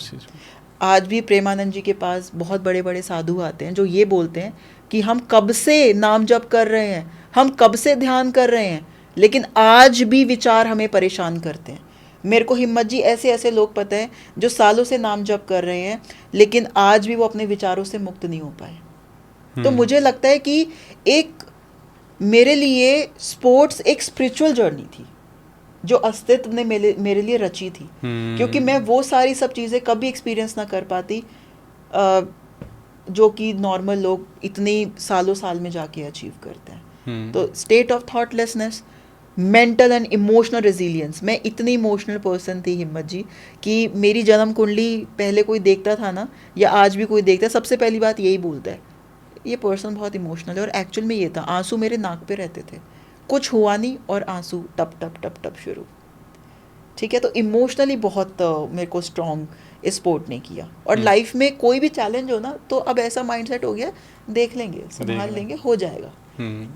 आज भी प्रेमानंद जी के पास बहुत बड़े बड़े साधु आते हैं जो ये बोलते हैं कि हम कब से नाम जप कर रहे हैं, हम कब से ध्यान कर रहे हैं, लेकिन आज भी विचार हमें परेशान करते हैं। मेरे को हिम्मत जी ऐसे ऐसे लोग पता है जो सालों से नाम जप कर रहे हैं, लेकिन आज भी वो अपने विचारों से मुक्त नहीं हो पाए। तो मुझे लगता है कि एक मेरे लिए स्पोर्ट्स एक स्पिरिचुअल जर्नी थी जो अस्तित्व ने मेरे लिए रची थी, क्योंकि मैं वो सारी सब चीज़ें कभी एक्सपीरियंस ना कर पाती जो कि नॉर्मल लोग इतनी सालों साल में जाके अचीव करते हैं। तो state of thoughtlessness, mental and emotional resilience. मैं इतनी इमोशनल पर्सन थी हिम्मत जी कि मेरी जन्म कुंडली पहले कोई देखता था ना, या आज भी कोई देखता है, सबसे पहली बात यही बोलता है ये पर्सन बहुत इमोशनल है। और एक्चुअल में ये था, आंसू मेरे नाक पे रहते थे, कुछ हुआ नहीं और आंसू टप टप टप टप शुरू। ठीक है, तो इमोशनली बहुत मेरे को स्ट्रॉन्ग स्पोर्ट ने किया। और लाइफ में कोई भी चैलेंज हो ना, तो अब ऐसा माइंडसेट हो गया, देख लेंगे, संभाल लेंगे, हो जाएगा।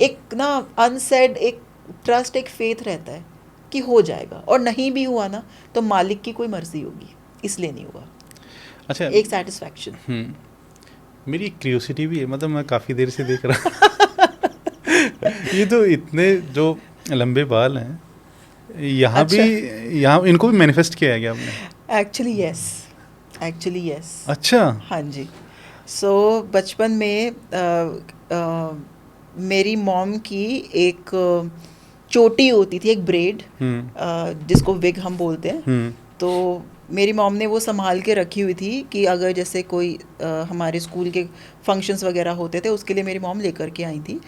एक ना अनसेड एक ट्रस्ट, एक फेथ रहता है कि हो जाएगा, और नहीं भी हुआ ना तो मालिक की कोई मर्जी होगी, इसलिए नहीं हुआ। अच्छा, एक सेटिस्फैक्शन। मेरी एक क्यूरियोसिटी भी है, मतलब मैं काफ़ी देर से देख रहा ये तो इतने जो लंबे बाल हैं, यहाँ अच्छा। भी, यहाँ इनको भी मैनिफेस्ट किया है क्या आपने? Actually yes. अच्छा। हाँ जी। सो बचपन में मेरी मॉम की एक चोटी होती थी, एक ब्रेड, जिसको विग हम बोलते हैं। तो मेरी मॉम ने वो संभाल के रखी हुई थी कि अगर जैसे कोई हमारे स्कूल के फंक्शंस वगैरह होते थे, उसके लिए मेरी मॉम लेकर के आई थी।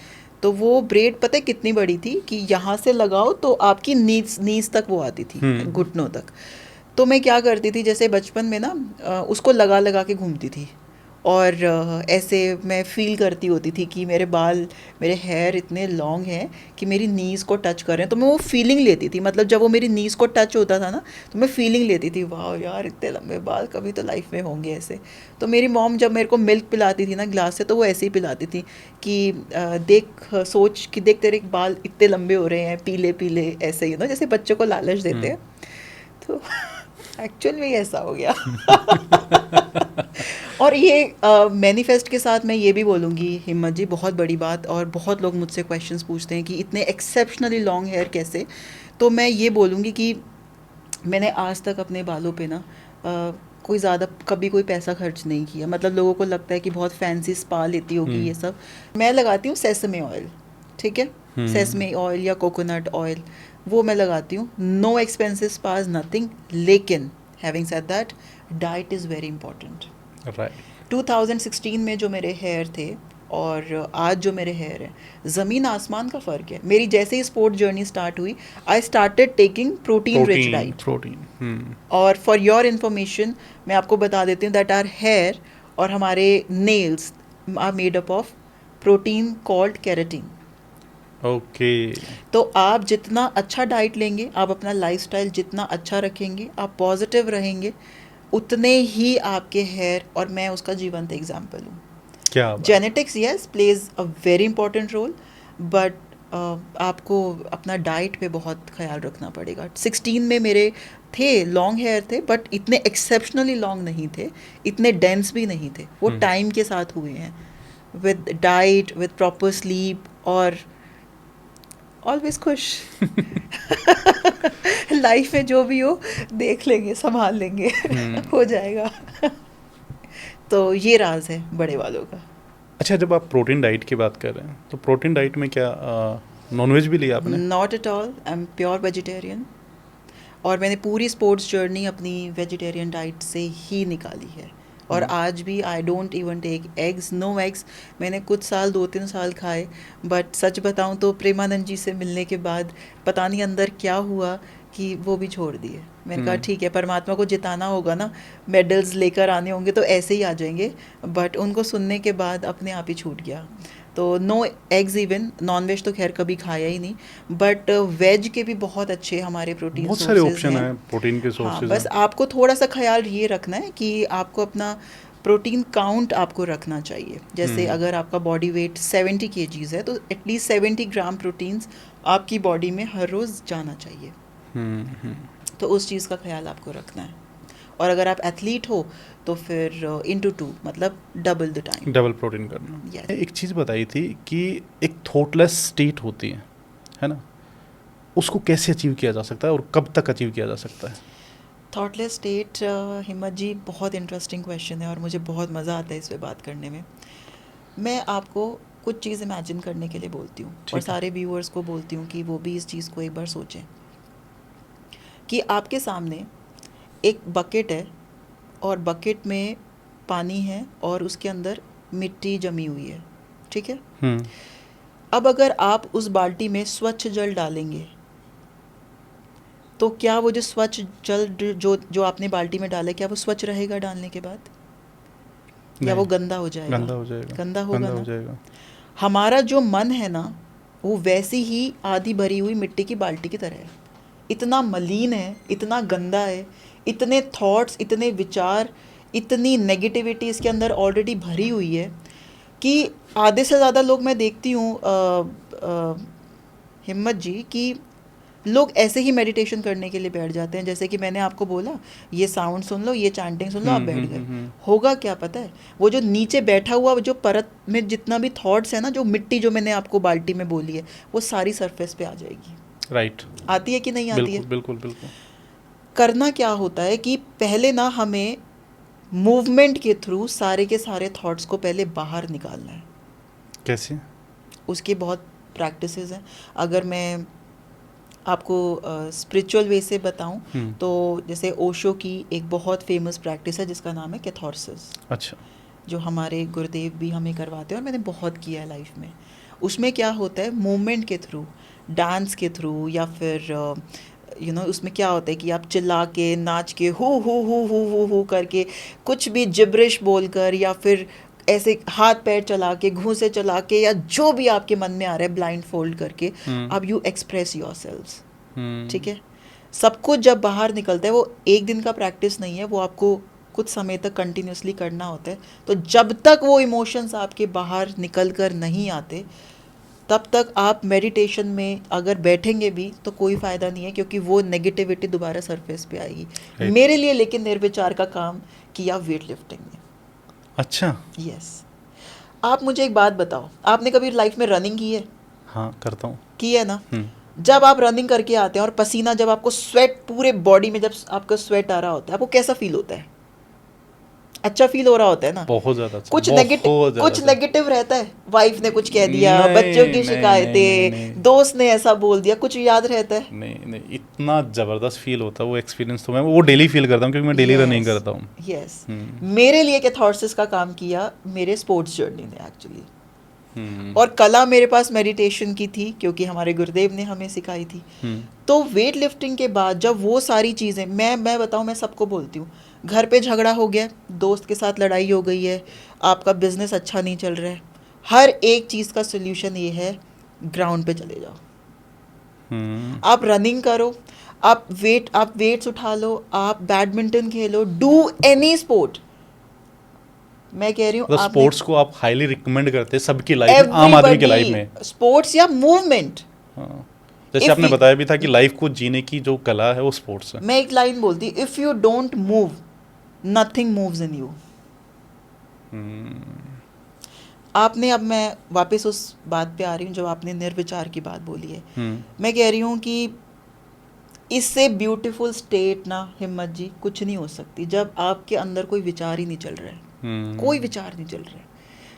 तो वो ब्रेड पता है कितनी बड़ी थी कि यहाँ से लगाओ तो आपकी नीज तक वो आती थी, घुटनों तक। तो मैं क्या करती थी, जैसे बचपन में ना उसको लगा लगा के घूमती थी, और ऐसे मैं फील करती होती थी कि मेरे बाल, मेरे हेयर इतने लॉन्ग हैं कि मेरी नीज़ को टच कर रहे हैं। तो मैं वो फीलिंग लेती थी, मतलब जब वो मेरी नीज़ को टच होता था ना, तो मैं फीलिंग लेती थी, वाह यार इतने लंबे बाल कभी तो लाइफ में होंगे ऐसे। तो मेरी मॉम जब मेरे को मिल्क पिलाती थी ना ग्लास से, तो वो ऐसे ही पिलाती थी कि देख, सोच कि देख तेरे बाल इतने लंबे हो रहे हैं, पीले पीले, ऐसे ही ना जैसे बच्चों को लालच देते हैं। तो एक्चुअल में ऐसा हो गया। और ये मैनिफेस्ट के साथ मैं ये भी बोलूँगी हिम्मत जी, बहुत बड़ी बात, और बहुत लोग मुझसे क्वेश्चंस पूछते हैं कि इतने एक्सेप्शनली लॉन्ग हेयर कैसे। तो मैं ये बोलूँगी कि मैंने आज तक अपने बालों पे ना कोई ज़्यादा कभी कोई पैसा खर्च नहीं किया। मतलब लोगों को लगता है कि बहुत फैंसी स्पा लेती होगी ये सब, मैं लगाती हूँ सेसमे ऑयल। ठीक है, सेसमे ऑयल या कोकोनट ऑयल, वो मैं लगाती हूँ। No expensive spas, nothing. लेकिन having said that, diet is very important. Right. 2016 में जो मेरे हेयर थे और आज जो मेरे हेयर है, ज़मीन आसमान का फ़र्क है। मेरी जैसे ही स्पोर्ट जर्नी स्टार्ट हुई, I started taking protein rich diet. और फॉर योर इन्फॉर्मेशन मैं आपको बता देती हूँ दैट आर हेयर और हमारे nails are made up of protein called keratin. Okay. तो आप जितना अच्छा डाइट लेंगे, आप अपना लाइफस्टाइल जितना अच्छा रखेंगे, आप पॉजिटिव रहेंगे, उतने ही आपके हेयर, और मैं उसका जीवंत एग्जाम्पल हूँ। क्या genetics yes plays a very important role, but आपको अपना डाइट पे बहुत ख्याल रखना पड़ेगा। 16 में मेरे थे लॉन्ग हेयर थे, बट इतने एक्सेप्शनली लॉन्ग नहीं थे, इतने डेंस भी नहीं थे। वो टाइम के साथ हुए हैं, with diet, with proper sleep, और ऑलवेज खुश। लाइफ में जो भी हो देख लेंगे, संभाल लेंगे, हो जाएगा। तो ये राज है बड़े वालों का। अच्छा, जब आप प्रोटीन डाइट की बात कर रहे हैं, तो प्रोटीन डाइट में क्या नॉनवेज भी लिया आपने? Not at all, I am pure vegetarian. और मैंने पूरी स्पोर्ट्स जर्नी अपनी वेजिटेरियन डाइट से ही निकाली है। और आज भी I don't even take eggs, no eggs. मैंने कुछ साल 2-3 साल खाए, बट सच बताऊं तो प्रेमानंद जी से मिलने के बाद पता नहीं अंदर क्या हुआ कि वो भी छोड़ दिए। मैंने कहा ठीक है, परमात्मा को जिताना होगा ना, मेडल्स लेकर आने होंगे तो ऐसे ही आ जाएंगे, बट उनको सुनने के बाद अपने आप ही छूट गया। तो no eggs, even non veg तो खैर कभी खाया ही नहीं, बट वेज के भी बहुत अच्छे हमारे प्रोटीन बहुत सारे सोर्सेज ऑप्शन हैं। हैं, प्रोटीन के हाँ, सोर्सेज बस हैं। आपको थोड़ा सा ख्याल ये रखना है कि आपको अपना प्रोटीन काउंट आपको रखना चाहिए। जैसे अगर आपका बॉडी वेट 70 kgs है तो एटलीस्ट 70 ग्राम प्रोटीन्स आपकी बॉडी में हर रोज़ जाना चाहिए। तो उस चीज़ का ख्याल आपको रखना है। और अगर आप एथलीट हो तो फिर इंटू 2, मतलब double the time, double protein करना। Yes. एक चीज़ बताई थी कि एक थॉटलेस स्टेट होती है ना, उसको कैसे अचीव किया जा सकता है और कब तक अचीव किया जा सकता है? थॉटलेस स्टेट, हिम्मत जी, बहुत इंटरेस्टिंग क्वेश्चन है और मुझे बहुत मज़ा आता है इस पे बात करने में। मैं आपको कुछ चीज़ इमेजिन करने के लिए बोलती हूँ और सारे व्यूअर्स को बोलती हूँ कि वो भी इस चीज़ को एक बार सोचें कि आपके सामने एक बकेट है और बकेट में पानी है और उसके अंदर मिट्टी जमी हुई है, ठीक है। अब अगर आप उस बाल्टी में स्वच्छ जल डालेंगे तो क्या वो जो स्वच्छ जल जो आपने बाल्टी में डाला, क्या वो स्वच्छ रहेगा डालने के बाद, या वो गंदा हो जाएगा? गंदा हो जाएगा। गंदा होगा गंदा ना। हो जाएगा। हमारा जो मन है ना, वो वैसी ही आधी भरी हुई मिट्टी की बाल्टी की तरह है। इतना मलिन है, इतना गंदा है, इतने थॉट्स, इतने विचार, इतनी नेगेटिविटी इसके अंदर ऑलरेडी भरी हुई है कि आधे से ज़्यादा लोग मैं देखती हूँ हिम्मत जी कि लोग ऐसे ही मेडिटेशन करने के लिए बैठ जाते हैं। जैसे कि मैंने आपको बोला, ये साउंड सुन लो, ये चैंटिंग सुन लो, आप बैठ गए। होगा क्या पता है, वो जो नीचे बैठा हुआ जो परत में जितना भी थॉट्स है ना, जो मिट्टी जो मैंने आपको बाल्टी में बोली है, वो सारी सरफेस पे आ जाएगी। राइट। आती है कि नहीं आती है? बिल्कुल बिल्कुल। करना क्या होता है कि पहले ना हमें मूवमेंट के थ्रू सारे के सारे थॉट्स को पहले बाहर निकालना है। कैसे? उसकी बहुत प्रैक्टिसेस हैं। अगर मैं आपको स्पिरिचुअल वे से बताऊं तो जैसे ओशो की एक बहुत फेमस प्रैक्टिस है जिसका नाम है कैथार्सिस। अच्छा। जो हमारे गुरुदेव भी हमें करवाते हैं और मैंने बहुत किया है लाइफ में। उसमें क्या होता है, मूवमेंट के थ्रू, डांस के थ्रू, या फिर उसमें क्या होता है कि आप चिल्ला के, नाच के, हु करके, कुछ भी जिब्रिश बोलकर, या फिर ऐसे हाथ पैर चला के, घूंसे चला के, या जो भी आपके मन में आ रहा है ब्लाइंड फोल्ड करके, अब यू एक्सप्रेस योर सेल्व्स। ठीक है। सब कुछ जब बाहर निकलता है, वो एक दिन का प्रैक्टिस नहीं है, वो आपको कुछ समय तक कंटिन्यूसली करना होता है। तो जब तक वो इमोशंस आपके बाहर निकल कर नहीं आते, तब तक आप मेडिटेशन में अगर बैठेंगे भी तो कोई फ़ायदा नहीं है, क्योंकि वो नेगेटिविटी दोबारा सरफेस पे आएगी। मेरे लिए लेकिन निर्विचार का काम किया वेट लिफ्टिंग ने। अच्छा। यस। आप मुझे एक बात बताओ, आपने कभी लाइफ में रनिंग की है? हाँ, करता हूँ। की है ना। जब आप रनिंग करके आते हैं और पसीना, जब आपको स्वेट पूरे बॉडी में, जब आपका स्वेट आ रहा होता है, आपको कैसा फील होता है? अच्छा फील हो रहा होता है ना। बहुत ज़्यादा अच्छा। कुछ नेगेटिव रहता है, वाइफ ने कुछ कह दिया, बच्चों की शिकायतें, दोस्त ने ऐसा बोल दिया, कुछ याद रहता है? नहीं, इतना ज़बरदस्त फील होता है वो एक्सपीरियंस, तो मैं वो डेली फील करता हूँ क्योंकि मैं डेली रनिंग करता हूँ। यस। मेरे लिए कैथार्सिस का काम किया मेरे स्पोर्ट्स जर्नी ने एक्चुअली। और कला मेरे पास मेडिटेशन की थी क्योंकि हमारे गुरुदेव ने हमें सिखाई थी। तो वेट लिफ्टिंग के बाद जब वो सारी चीज़ें, मैं बताऊँ, मैं सबको बोलती हूँ, घर पे झगड़ा हो गया, दोस्त के साथ लड़ाई हो गई है, आपका बिजनेस अच्छा नहीं चल रहा है, हर एक चीज़ का सोल्यूशन ये है, ग्राउंड पे चले जाओ। आप रनिंग करो, आप वेट्स उठा लो, आप badminton Khelo, do any sport. मैं कह रही हूँ स्पोर्ट्स को आप हाईली रिकमेंड करते हैं सबकी लाइफ में, आम आदमी की लाइफ में, स्पोर्ट्स या मूवमेंट। जैसे आपने बताया भी था कि लाइफ को जीने की जो कला है वो स्पोर्ट्स है। मैं एक लाइन बोलती, if you don't move, nothing moves in you. आपने, अब मैं वापस उस बात पे आ रही हूँ जब आपने निर्विचार की बात बोली है। मैं कह रही हूँ कि इससे ब्यूटीफुल स्टेट ना हिम्मत जी कुछ नहीं हो सकती, जब आपके अंदर कोई विचार ही नहीं चल रहा है। कोई विचार नहीं चल रहा है।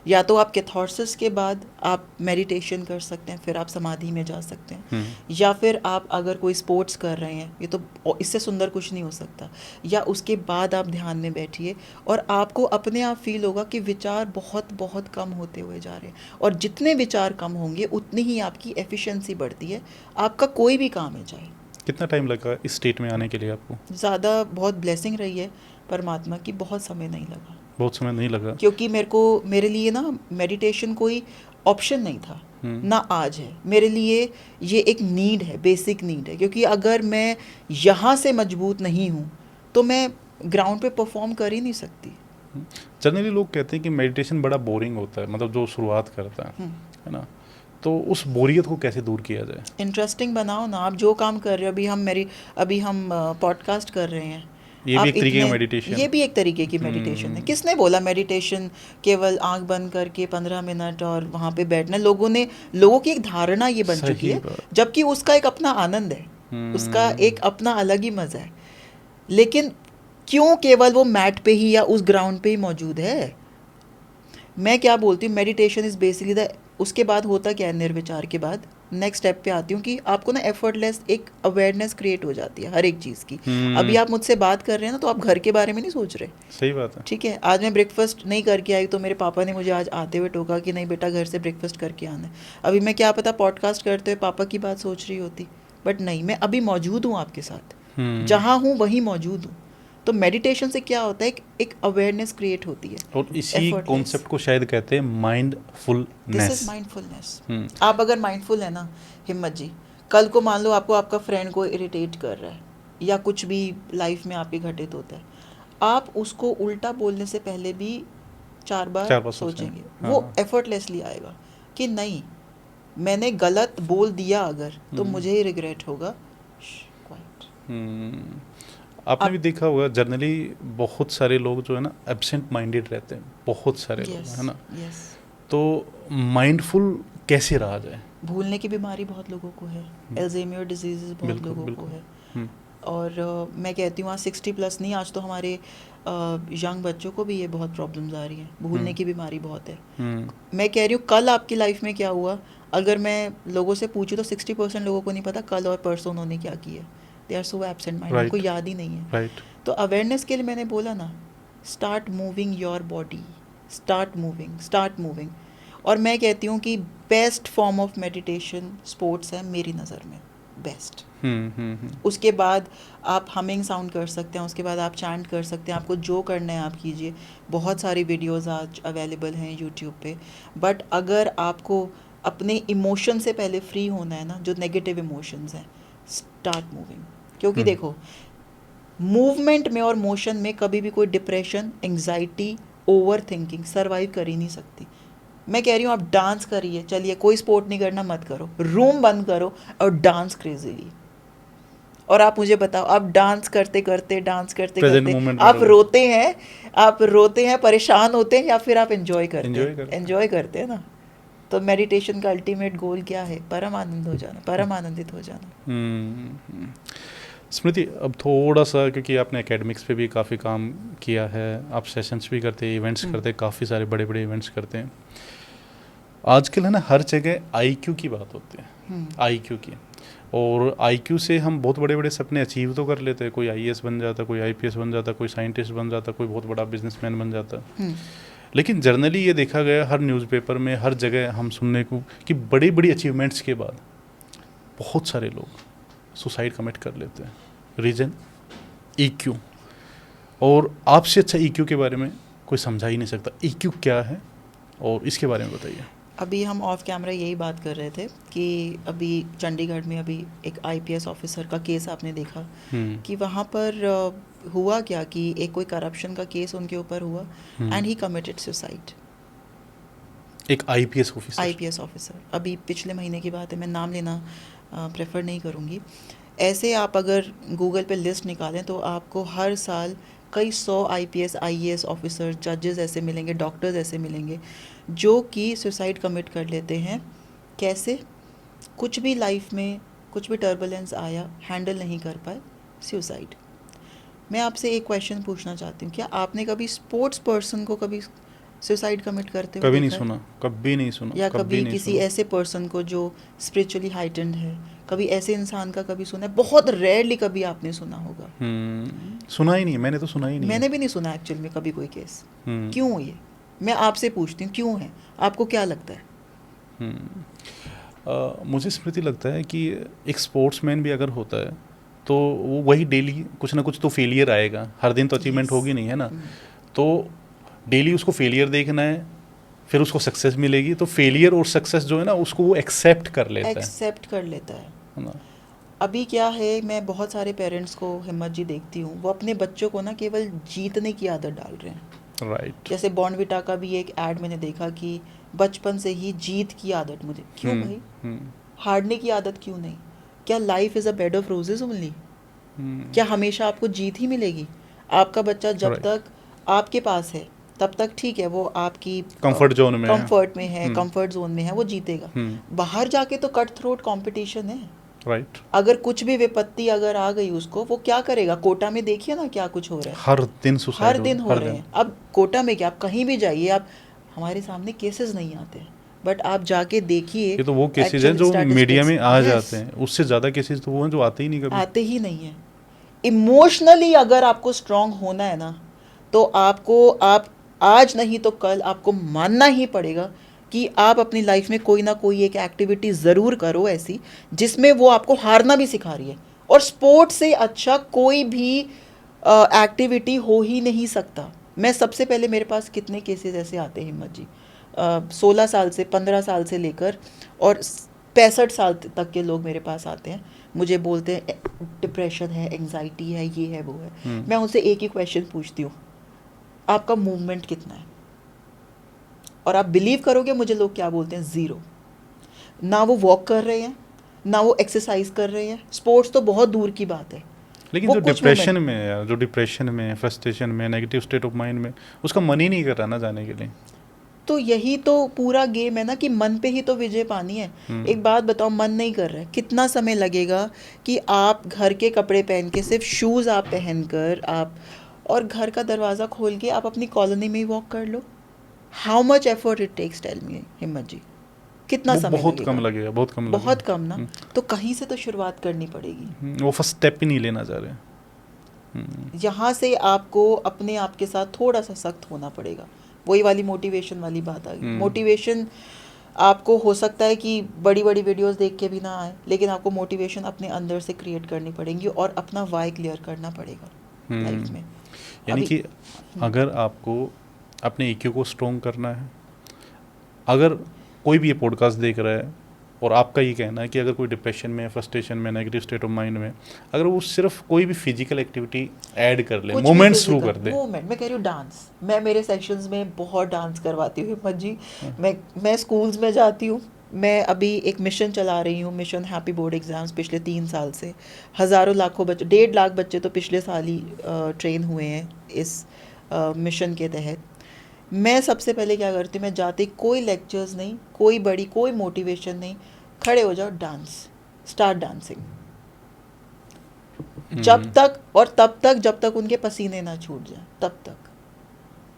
या तो आप कैथार्सिस के बाद आप मेडिटेशन कर सकते हैं, फिर आप समाधि में जा सकते हैं, या फिर आप अगर कोई स्पोर्ट्स कर रहे हैं, ये तो इससे सुंदर कुछ नहीं हो सकता, या उसके बाद आप ध्यान में बैठिए और आपको अपने आप फील होगा कि विचार बहुत बहुत कम होते हुए जा रहे हैं, और जितने विचार कम होंगे उतनी ही आपकी एफिशिएंसी बढ़ती है, आपका कोई भी काम है चाहे। कितना टाइम लगा इस स्टेट में आने के लिए आपको? ज़्यादा बहुत ब्लेसिंग रही है परमात्मा की, बहुत समय नहीं लगा, बहुत समय नहीं लगा। क्योंकि मेरे लिए ना मेडिटेशन कोई ऑप्शन नहीं था ना आज है, मेरे लिए ये एक नीड है, बेसिक नीड है, क्योंकि अगर मैं यहाँ से मजबूत नहीं हूँ तो मैं ग्राउंड पे परफॉर्म कर ही नहीं सकती। जनरली लोग कहते हैं कि मेडिटेशन बड़ा बोरिंग होता है, मतलब जो शुरुआत करता है ना, तो उस बोरियत को कैसे दूर किया जाए? इंटरेस्टिंग बनाओ ना, आप जो काम कर रहे हो, अभी हम पॉडकास्ट कर रहे हैं, ये भी एक तरीके का मेडिटेशन, ये भी एक तरीके की मेडिटेशन है। किसने बोला मेडिटेशन केवल आंख बंद करके 15 मिनट और वहाँ पे बैठना? लोगों की एक धारणा ये बन चुकी है, जबकि उसका एक अपना आनंद है, उसका एक अपना अलग ही मज़ा है। लेकिन क्यों केवल वो मैट पे ही या उस ग्राउंड पे ही मौजूद है? मैं क्या बोलती हूँ, मेडिटेशन इज़ बेसिकली उसके बाद होता क्या है, निर्विचार के बाद नेक्स्ट स्टेप पे आती हूँ कि आपको ना एफर्टलेस एक अवेयरनेस क्रिएट हो जाती है हर एक चीज़ की। अभी आप मुझसे बात कर रहे हैं ना, तो आप घर के बारे में नहीं सोच रहे। सही बात है। ठीक है, आज मैं ब्रेकफास्ट नहीं करके आई तो मेरे पापा ने मुझे आज आते हुए टोका कि नहीं बेटा घर से ब्रेकफास्ट करके आना है। अभी मैं क्या पता पॉडकास्ट करते हुए पापा की बात सोच रही होती, बट नहीं, मैं अभी मौजूद हूँ आपके साथ, जहाँ हूँ वहीं मौजूद हूँ। तो मेडिटेशन से क्या होता है, एक अवेयरनेस क्रिएट होती है, और इसी कॉन्सेप्ट को शायद कहते हैं माइंडफुलनेस। This is mindfulness. आप अगर माइंडफुल है ना हिम्मत जी, कल को मान लो आपको आपका फ्रेंड को इरिटेट कर रहा है या कुछ भी लाइफ में आपके घटित होता है, आप उसको उल्टा बोलने से पहले भी चार बार सोचेंगे। हाँ। वो एफर्टलेसली आएगा कि नहीं, मैंने गलत बोल दिया अगर तो मुझे ही रिग्रेट होगा। आपने भी देखा होगा जनरली बहुत सारे लोग जो है ना एब्सेंट माइंडेड रहते हैं, बहुत सारे लोग, है ना। तो माइंडफुल कैसे रहा जाए? भूलने की बीमारी बहुत लोगों को है, अल्जाइमर डिजीज बहुत लोगों को है, और मैं कहती हूँ आज 60+ नहीं, आज तो हमारे यंग बच्चों को भी ये बहुत प्रॉब्लम्स आ रही हैं, भूलने की बीमारी बहुत है। मैं कह रही हूँ कल आपकी लाइफ में क्या हुआ, अगर मैं लोगों से पूछूँ तो 60% लोगों को नहीं पता कल और परसों उन्होंने क्या किया। They are so absent mind, उनको याद ही नहीं है। तो अवेयरनेस के लिए मैंने बोला ना, start moving your body, start moving. और मैं कहती हूँ कि best form of meditation sports है मेरी नज़र में, बेस्ट। उसके बाद आप हमिंग साउंड कर सकते हैं, उसके बाद आप चैंट कर सकते हैं, आपको जो करना है आप कीजिए। बहुत सारी वीडियोस आज अवेलेबल हैं यूट्यूब पे। बट अगर आपको अपने इमोशन से पहले फ्री होना है ना, जो नेगेटिव इमोशंस हैं, स्टार्ट मूविंग। क्योंकि देखो, मूवमेंट में और मोशन में कभी भी कोई depression, anxiety, over thinking survive कर ही नहीं सकती। मैं कह रही हूँ आप डांस करिए, चलिए कोई स्पोर्ट नहीं करना मत करो, रूम बंद करो और डांस क्रेजीली। और आप मुझे बताओ, आप डांस करते करते आप रोते हैं, परेशान होते हैं, या फिर आप एंजॉय करते हैं ना। तो मेडिटेशन का अल्टीमेट गोल क्या है? परम आनंदित हो जाना। स्मृति, अब थोड़ा सा, क्योंकि आपने एकेडमिक्स पे भी काफ़ी काम किया है, आप सेशंस भी करते हैं, इवेंट्स करते हैं, काफ़ी सारे बड़े बड़े इवेंट्स करते हैं। आजकल है ना हर जगह IQ की बात होती है, IQ की। और IQ से हम बहुत बड़े बड़े सपने अचीव तो कर लेते हैं, कोई IAS बन जाता, कोई IPS बन जाता, कोई साइंटिस्ट बन जाता, कोई बहुत बड़ा बिजनेसमैन बन जाता। लेकिन जर्नली ये देखा गया हर न्यूज़पेपर में, हर जगह हम सुनने को कि बड़ी बड़ी अचीवमेंट्स के बाद बहुत सारे लोग सुसाइड कमिट कर लेते हैं। Reason EQ। और आपसे अच्छा EQ के बारे में कोई समझा ही नहीं सकता। EQ क्या है और इसके बारे में बताइए। अभी हम ऑफ कैमरा यही बात कर रहे थे कि अभी चंडीगढ़ में अभी एक IPS ऑफिसर का केस आपने देखा कि वहाँ पर हुआ क्या कि एक कोई करप्शन का केस उनके ऊपर हुआ एंड ही कमिटेड सुसाइड। एक IPS ऑफिसर अभी पिछले महीने की बात है, मैं नाम लेना प्रेफर नहीं करूँगी। ऐसे आप अगर गूगल पे लिस्ट निकालें तो आपको हर साल कई 100 IPS IAS ऑफिसर, जजेस ऐसे मिलेंगे, डॉक्टर्स ऐसे मिलेंगे जो कि सुसाइड कमिट कर लेते हैं। कैसे? कुछ भी लाइफ में कुछ भी टर्बुलेंस आया, हैंडल नहीं कर पाए, सुसाइड। मैं आपसे एक क्वेश्चन पूछना चाहती हूँ, क्या आपने कभी स्पोर्ट्स पर्सन को कभी सुसाइड कमिट करते हुए कभी नहीं देखा है? सुना, कभी नहीं सुना, या कभी कभी नहीं किसी सुना। ऐसे पर्सन को जो स्पिरिचुअली हाइटेंड है, कभी ऐसे इंसान का कभी सुना है? बहुत रेयरली कभी आपने सुना होगा। सुना ही नहीं है, मैंने तो सुना ही नहीं मैंने है। भी नहीं सुना एक्चुअल में कभी कोई केस। हम्म, क्यों ये? मैं आपसे पूछती हूँ क्यों है? आपको क्या लगता है? हम्म। मुझे स्मृति लगता है कि एक स्पोर्ट्समैन भी अगर होता है तो वो वही डेली कुछ ना कुछ तो फेलियर आएगा, हर दिन तो अचीवमेंट Yes. होगी नहीं, है ना। तो डेली उसको फेलियर देखना है, फिर उसको सक्सेस मिलेगी, तो फेलियर और सक्सेस जो है ना उसको वो एक्सेप्ट कर लेता एक्सेप्ट कर लेता है। है ना। अभी क्या है, मैं बहुत सारे पेरेंट्स को हिम्मत जी देखती हूँ, वो अपने बच्चों को ना केवल जीतने की आदत डाल रहे हैं। राइट। जैसे बॉर्नविटा का भी एक ऐड मैंने देखा कि बचपन से ही जीत की आदत मुझे। क्यों भाई? हारने की आदत क्यों नहीं? क्या life is a bed of roses only? क्या हमेशा आपको जीत ही मिलेगी? आपका बच्चा जब राइट। तक आपके पास है तब तक ठीक है, वो आपकी कंफर्ट जोन में है। कंफर्ट में है, हम्म, कंफर्ट जोन में है, वो जीतेगा। बाहर जाके तो कट थ्रोट कंपटीशन है। राइट। अगर कुछ भी विपत्ति अगर आ गई उसको, वो क्या करेगा? कोटा में देखिए ना क्या कुछ हो रहा है। हर दिन हर सुसाइड हो दिन रहा है, हो हर रहे दिन। हैं। अब कोटा में क्या, आप कहीं भी जाइए, आप हमारे सामने केसेस नहीं आते, बट आप जाके देखिए ये तो वो केसेस हैं एक्चुअल जो मीडिया स्टैटिस्टिक्स। में आ यस, जाते हैं, उससे ज़्यादा केसेस तो वो हैं जो आते ही नहीं कभी। आते ही नहीं है। इमोशनली अगर आपको स्ट्रांग होना है ना, तो आपको, आप आज नहीं तो कल आपको मानना ही पड़ेगा कि आप अपनी लाइफ में कोई ना कोई एक एक्टिविटी ज़रूर करो ऐसी जिसमें वो आपको हारना भी सिखा रही है। और स्पोर्ट्स से अच्छा कोई भी एक्टिविटी हो ही नहीं सकता। मैं सबसे पहले, मेरे पास कितने केसेस ऐसे आते हैं हिम्मत जी, 16 साल से, 15 साल से लेकर और 65 साल तक के लोग मेरे पास आते हैं, मुझे बोलते हैं डिप्रेशन है, एंजाइटी है, ये है, वो है। मैं उनसे एक ही क्वेश्चन पूछती हूँ, आपका मूवमेंट कितना है? और आप बिलीव करोगे मुझे लोग क्या बोलते हैं? ज़ीरो। ना वो वॉक कर रहे हैं, ना वो एक्सरसाइज कर रहे हैं, स्पोर्ट्स तो बहुत दूर की बात है। लेकिन वो जो कुछ डिप्रेशन मोमेंट, में है यार, जो डिप्रेशन में, फ्रस्ट्रेशन में, नेगेटिव स्टेट ऑफ माइंड में, उसका मन ही नहीं कर रहा ना जाने के लिए। तो यही तो पूरा गेम है ना कि मन पे ही तो विजय पानी है। एक बात बताओ, मन नहीं कर रहा है, कितना समय लगेगा कि आप घर के कपड़े पहन के, सिर्फ शूज़ आप पहन कर आप, और घर का दरवाज़ा खोल के आप अपनी कॉलोनी में ही वॉक कर लो? How much effort it takes, tell me Himmat ji, कितना वो समय बहुत कम लगेगा? लगेगा, बहुत कम बहुत लगेगा। कम ना। तो कहीं से तो शुरुआत करनी पड़ेगी। वो फर्स्ट स्टेप ही नहीं लेना चाह रहे। यहाँ से आपको अपने आप के साथ थोड़ा सा सख्त होना पड़ेगा। वही वाली मोटिवेशन वाली बात आ गई। मोटिवेशन आपको हो सकता है कि बड़ी बड़ी वीडियोस देख के भी ना आए, लेकिन आपको मोटिवेशन अपने अंदर से क्रिएट करनी पड़ेगी और अपना वाई क्लियर करना पड़ेगा लाइफ में। यानी कि अगर आपको अपने ईक्यू को स्ट्रॉन्ग करना है, अगर कोई भी ये पॉडकास्ट देख रहा है और आपका ये कहना है कि अगर कोई डिप्रेशन में, फ्रस्ट्रेशन में, नेगेटिव स्टेट ऑफ माइंड में, अगर वो सिर्फ कोई भी फिजिकल एक्टिविटी ऐड कर ले, मूवमेंट शुरू कर दे। मूवमेंट, मैं कह रही हूँ डांस, मैं मेरे सेशंस में बहुत डांस करवाती हूँ हिम्मत जी। मैं स्कूल्स में जाती हूँ। मैं अभी एक मिशन चला रही हूँ, मिशन हैप्पी बोर्ड एग्ज़ाम्स, पिछले 3 साल से हज़ारों लाखों बच्चे, 1.5 लाख बच्चे तो पिछले साल ही ट्रेन हुए हैं इस मिशन के तहत। मैं सबसे पहले क्या करती हूँ, मैं जाती, कोई लेक्चर्स नहीं, कोई बड़ी कोई मोटिवेशन नहीं, खड़े हो जाओ, डांस, स्टार्ट डांसिंग। जब तक और तब तक जब तक उनके पसीने ना छूट जाए, तब तक।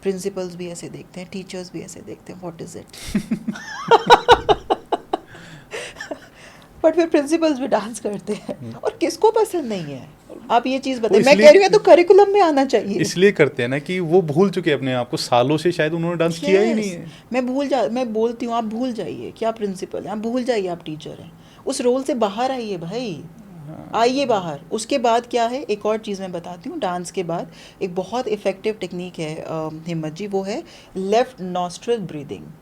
प्रिंसिपल्स भी ऐसे देखते हैं, टीचर्स भी ऐसे देखते हैं, व्हाट इज इट। बट फिर प्रिंसिपल्स भी डांस करते हैं, और किसको पसंद नहीं है? आप ये चीज़ बताइए। मैं कह रही हूँ तो करिकुलम में आना चाहिए। इसलिए करते हैं ना कि वो भूल चुके हैं अपने आप को, सालों से शायद उन्होंने डांस किया ही नहीं है। मैं बोलती हूँ, आप भूल जाइए कि आप प्रिंसिपल हैं, आप भूल जाइए आप टीचर हैं, उस रोल से बाहर आइए भाई, आइए बाहर। उसके बाद क्या है, एक और चीज़ मैं बताती हूँ, डांस के बाद एक बहुत इफ़ेक्टिव टेक्निक है हिम्मत जी, वो है लेफ़्ट नॉस्ट्रल ब्रीदिंग।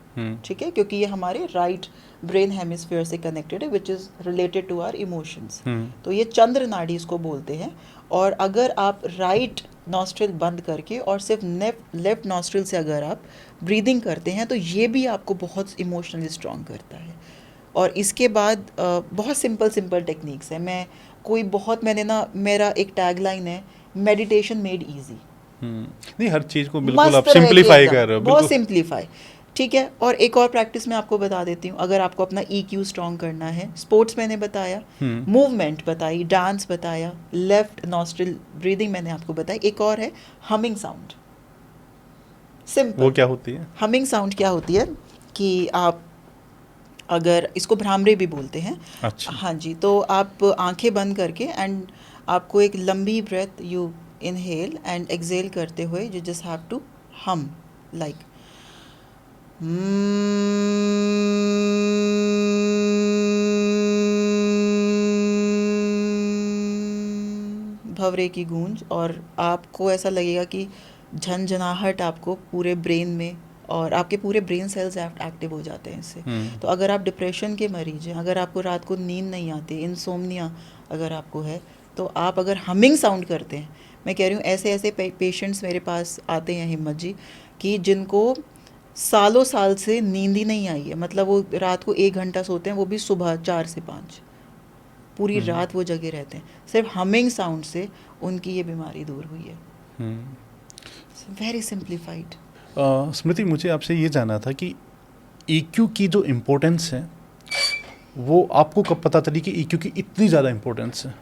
ठीक है, क्योंकि ये हमारे राइट ब्रेन हेमिस्फीयर से कनेक्टेड है, which is related to our emotions. तो ये चंद्र नाड़ी इसको बोलते हैं। और अगर आप राइट नॉस्ट्रल बंद करके और सिर्फ लेफ्ट नॉस्ट्रल से अगर आप ब्रीदिंग करते हैं, तो ये भी आपको बहुत इमोशनली स्ट्रॉन्ग करता है। और इसके बाद बहुत सिंपल टेक्निक्स हैं। मैंने ना, मेरा एक टैगलाइन है, मेडिटेशन मेड ईजी। नहीं, हर चीज़ को बिल्कुल आप मस्त सिंप्लीफाई रहेगी कर रहे हो, एकदम, बहुत बिल्कुल। सिंप्लीफाई। ठीक है, और एक और प्रैक्टिस मैं आपको बता देती हूँ। अगर आपको अपना EQ स्ट्रॉन्ग करना है, स्पोर्ट्स मैंने बताया, मूवमेंट बताई, डांस बताया, लेफ्ट नॉस्ट्रल ब्रीदिंग मैंने आपको बताई, एक और है हमिंग साउंड। सिंपल। वो क्या होती है? हमिंग साउंड क्या होती है कि आप, अगर इसको भ्रामरी भी बोलते हैं, अच्छा। हाँ जी, तो आप आंखें बंद करके एंड आपको एक लंबी breath you inhale and exhale करते हुए you just have to hum like भंवरे की गूंज, और आपको ऐसा लगेगा कि झनझनाहट आपको पूरे ब्रेन में, और आपके पूरे ब्रेन सेल्स एक्टिव हो जाते हैं इससे। तो अगर आप डिप्रेशन के मरीज हैं, अगर आपको रात को नींद नहीं आती, इंसोम्निया अगर आपको है, तो आप अगर हमिंग साउंड करते हैं, मैं कह रही हूँ ऐसे ऐसे पेशेंट्स मेरे पास आते हैं हिम्मत जी, कि जिनको सालों साल से नींद ही नहीं आई है, मतलब वो रात को 1 घंटा सोते हैं, वो भी सुबह 4 से 5, पूरी रात वो जगे रहते हैं, सिर्फ हमिंग साउंड से उनकी ये बीमारी दूर हुई है। Very simplified. स्मृति, मुझे आपसे ये जानना था कि EQ की जो इम्पोर्टेंस है वो आपको कब पता चली कि EQ की इतनी ज़्यादा इम्पोर्टेंस है,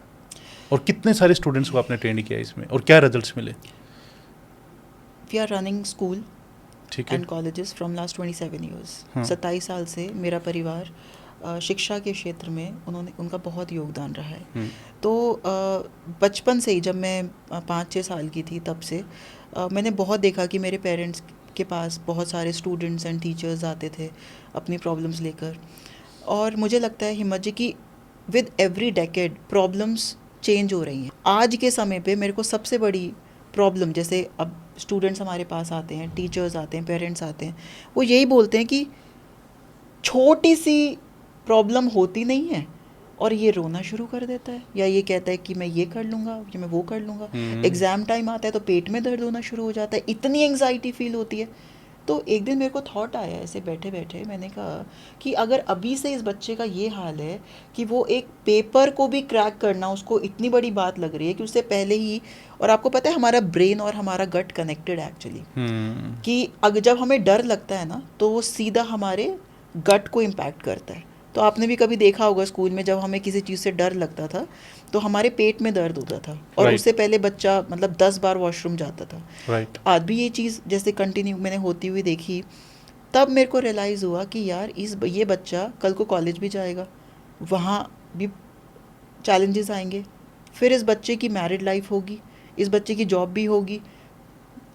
और कितने सारे स्टूडेंट्स को आपने ट्रेन किया इसमें, और क्या रिजल्ट्स मिले? वी आर रनिंग स्कूल ठीक है। And colleges from last 27 years. हाँ। 27 साल से मेरा परिवार शिक्षा के क्षेत्र में उनका बहुत योगदान रहा है। तो बचपन से ही, जब मैं 5-6 साल की थी, तब से मैंने बहुत देखा कि मेरे पेरेंट्स के पास बहुत सारे स्टूडेंट्स एंड टीचर्स आते थे अपनी प्रॉब्लम्स लेकर, और मुझे लगता है हिम्मत जी कि with every decade problems change हो रही हैं। आज के समय पे मेरे को सबसे बड़ी प्रॉब्लम, जैसे अब स्टूडेंट्स हमारे पास आते हैं, टीचर्स आते हैं, पेरेंट्स आते हैं, वो यही बोलते हैं कि छोटी सी प्रॉब्लम होती नहीं है और ये रोना शुरू कर देता है, या ये कहता है कि मैं ये कर लूँगा, कि मैं वो कर लूँगा। एग्ज़ाम टाइम आता है तो पेट में दर्द होना शुरू हो जाता है, इतनी एंग्जाइटी फील होती है। तो एक दिन मेरे को थॉट आया ऐसे बैठे बैठे, मैंने कहा कि अगर अभी से इस बच्चे का ये हाल है कि वो एक पेपर को भी क्रैक करना उसको इतनी बड़ी बात लग रही है, कि उससे पहले ही, और आपको पता है हमारा ब्रेन और हमारा गट कनेक्टेड है एक्चुअली, कि अगर जब हमें डर लगता है ना, तो वो सीधा हमारे गट को इम्पैक्ट करता है। तो आपने भी कभी देखा होगा स्कूल में, जब हमें किसी चीज़ से डर लगता था तो हमारे पेट में दर्द होता था, और Right. उससे पहले बच्चा मतलब 10 बार वॉशरूम जाता था। राइट। आज भी ये चीज़ जैसे कंटिन्यू मैंने होती हुई देखी, तब मेरे को रियलाइज़ हुआ कि यार ये बच्चा कल को कॉलेज भी जाएगा, वहाँ भी चैलेंजेस आएंगे, फिर इस बच्चे की मैरिड लाइफ होगी, इस बच्चे की जॉब भी होगी,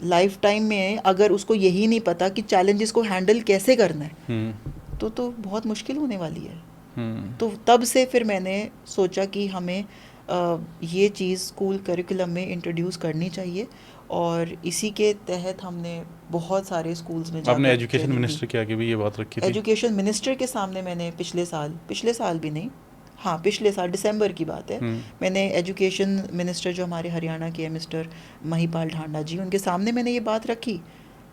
लाइफ टाइम में अगर उसको यही नहीं पता कि चैलेंजेस को हैंडल कैसे करना है, तो बहुत मुश्किल होने वाली है। तो तब से फिर मैंने सोचा कि हमें ये चीज़ स्कूल करिकुलम में इंट्रोड्यूस करनी चाहिए, और इसी के तहत हमने बहुत सारे स्कूल्स में आपने एजुकेशन मिनिस्टर के आगे भी ये बात रखी थी? एजुकेशन मिनिस्टर के सामने मैंने पिछले साल भी नहीं, हाँ पिछले साल दिसंबर की बात है, मैंने एजुकेशन मिनिस्टर जो हमारे हरियाणा के हैं मिस्टर महिपाल ढांडा जी, उनके सामने मैंने ये बात रखी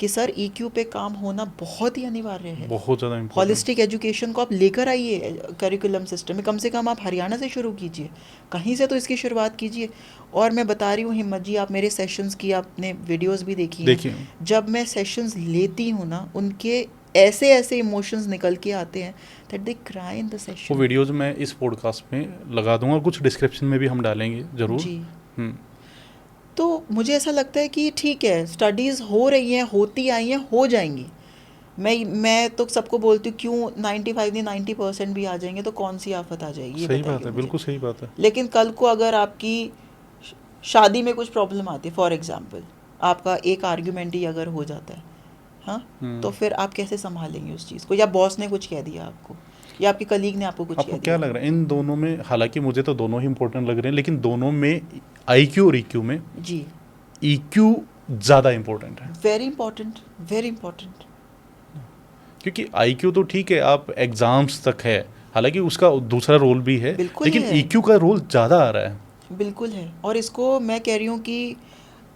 कि सर EQ पे काम होना बहुत ही अनिवार्य है, बहुत ज़्यादा इम्पोर्टेंट। हॉलिस्टिक एजुकेशन को आप लेकर आइए करिकुलम सिस्टम में, कम से कम आप हरियाणा से शुरू कीजिए, कहीं से तो इसकी शुरुआत कीजिए। और मैं बता रही हूँ हिम्मत जी, आप मेरे सेशंस की आपने वीडियोस भी देखी हैं, जब मैं सेशंस लेती हूँ ना, उनके ऐसे ऐसे इमोशंस निकल के आते हैं that they cry in the session. वो वीडियोस मैं इस पॉडकास्ट में लगा दूंगा, कुछ डिस्क्रिप्शन में भी हम डालेंगे ज़रूर जी। तो मुझे ऐसा लगता है कि ठीक है, स्टडीज़ हो रही हैं, होती आई हैं, हो जाएंगी। मैं तो सबको बोलती हूँ क्यों 95 नहीं 90% भी आ जाएंगे तो कौन सी आफत आ जाएगी, सही बात है, बिल्कुल सही बात है। लेकिन कल को अगर आपकी शादी में कुछ प्रॉब्लम आती है, फॉर एग्जांपल आपका एक आर्ग्यूमेंट ही अगर हो जाता है, हाँ, तो फिर आप कैसे संभालेंगे उस चीज़ को, या बॉस ने कुछ कह दिया आपको, या आपके कलीग ने आपको कुछ कह दिया। आपको क्या लग रहा है इन दोनों में? हालांकि मुझे तो दोनों ही इंपॉर्टेंट लग रहे हैं, लेकिन दोनों में IQ और EQ में जी EQ ज़्यादा इम्पोर्टेंट है। Very important, very important. क्योंकि IQ तो ठीक है, आप एग्जाम्स तक है, हालांकि उसका दूसरा रोल भी है, लेकिन EQ का रोल ज़्यादा आ रहा है। बिल्कुल है, और इसको मैं कह रही हूँ कि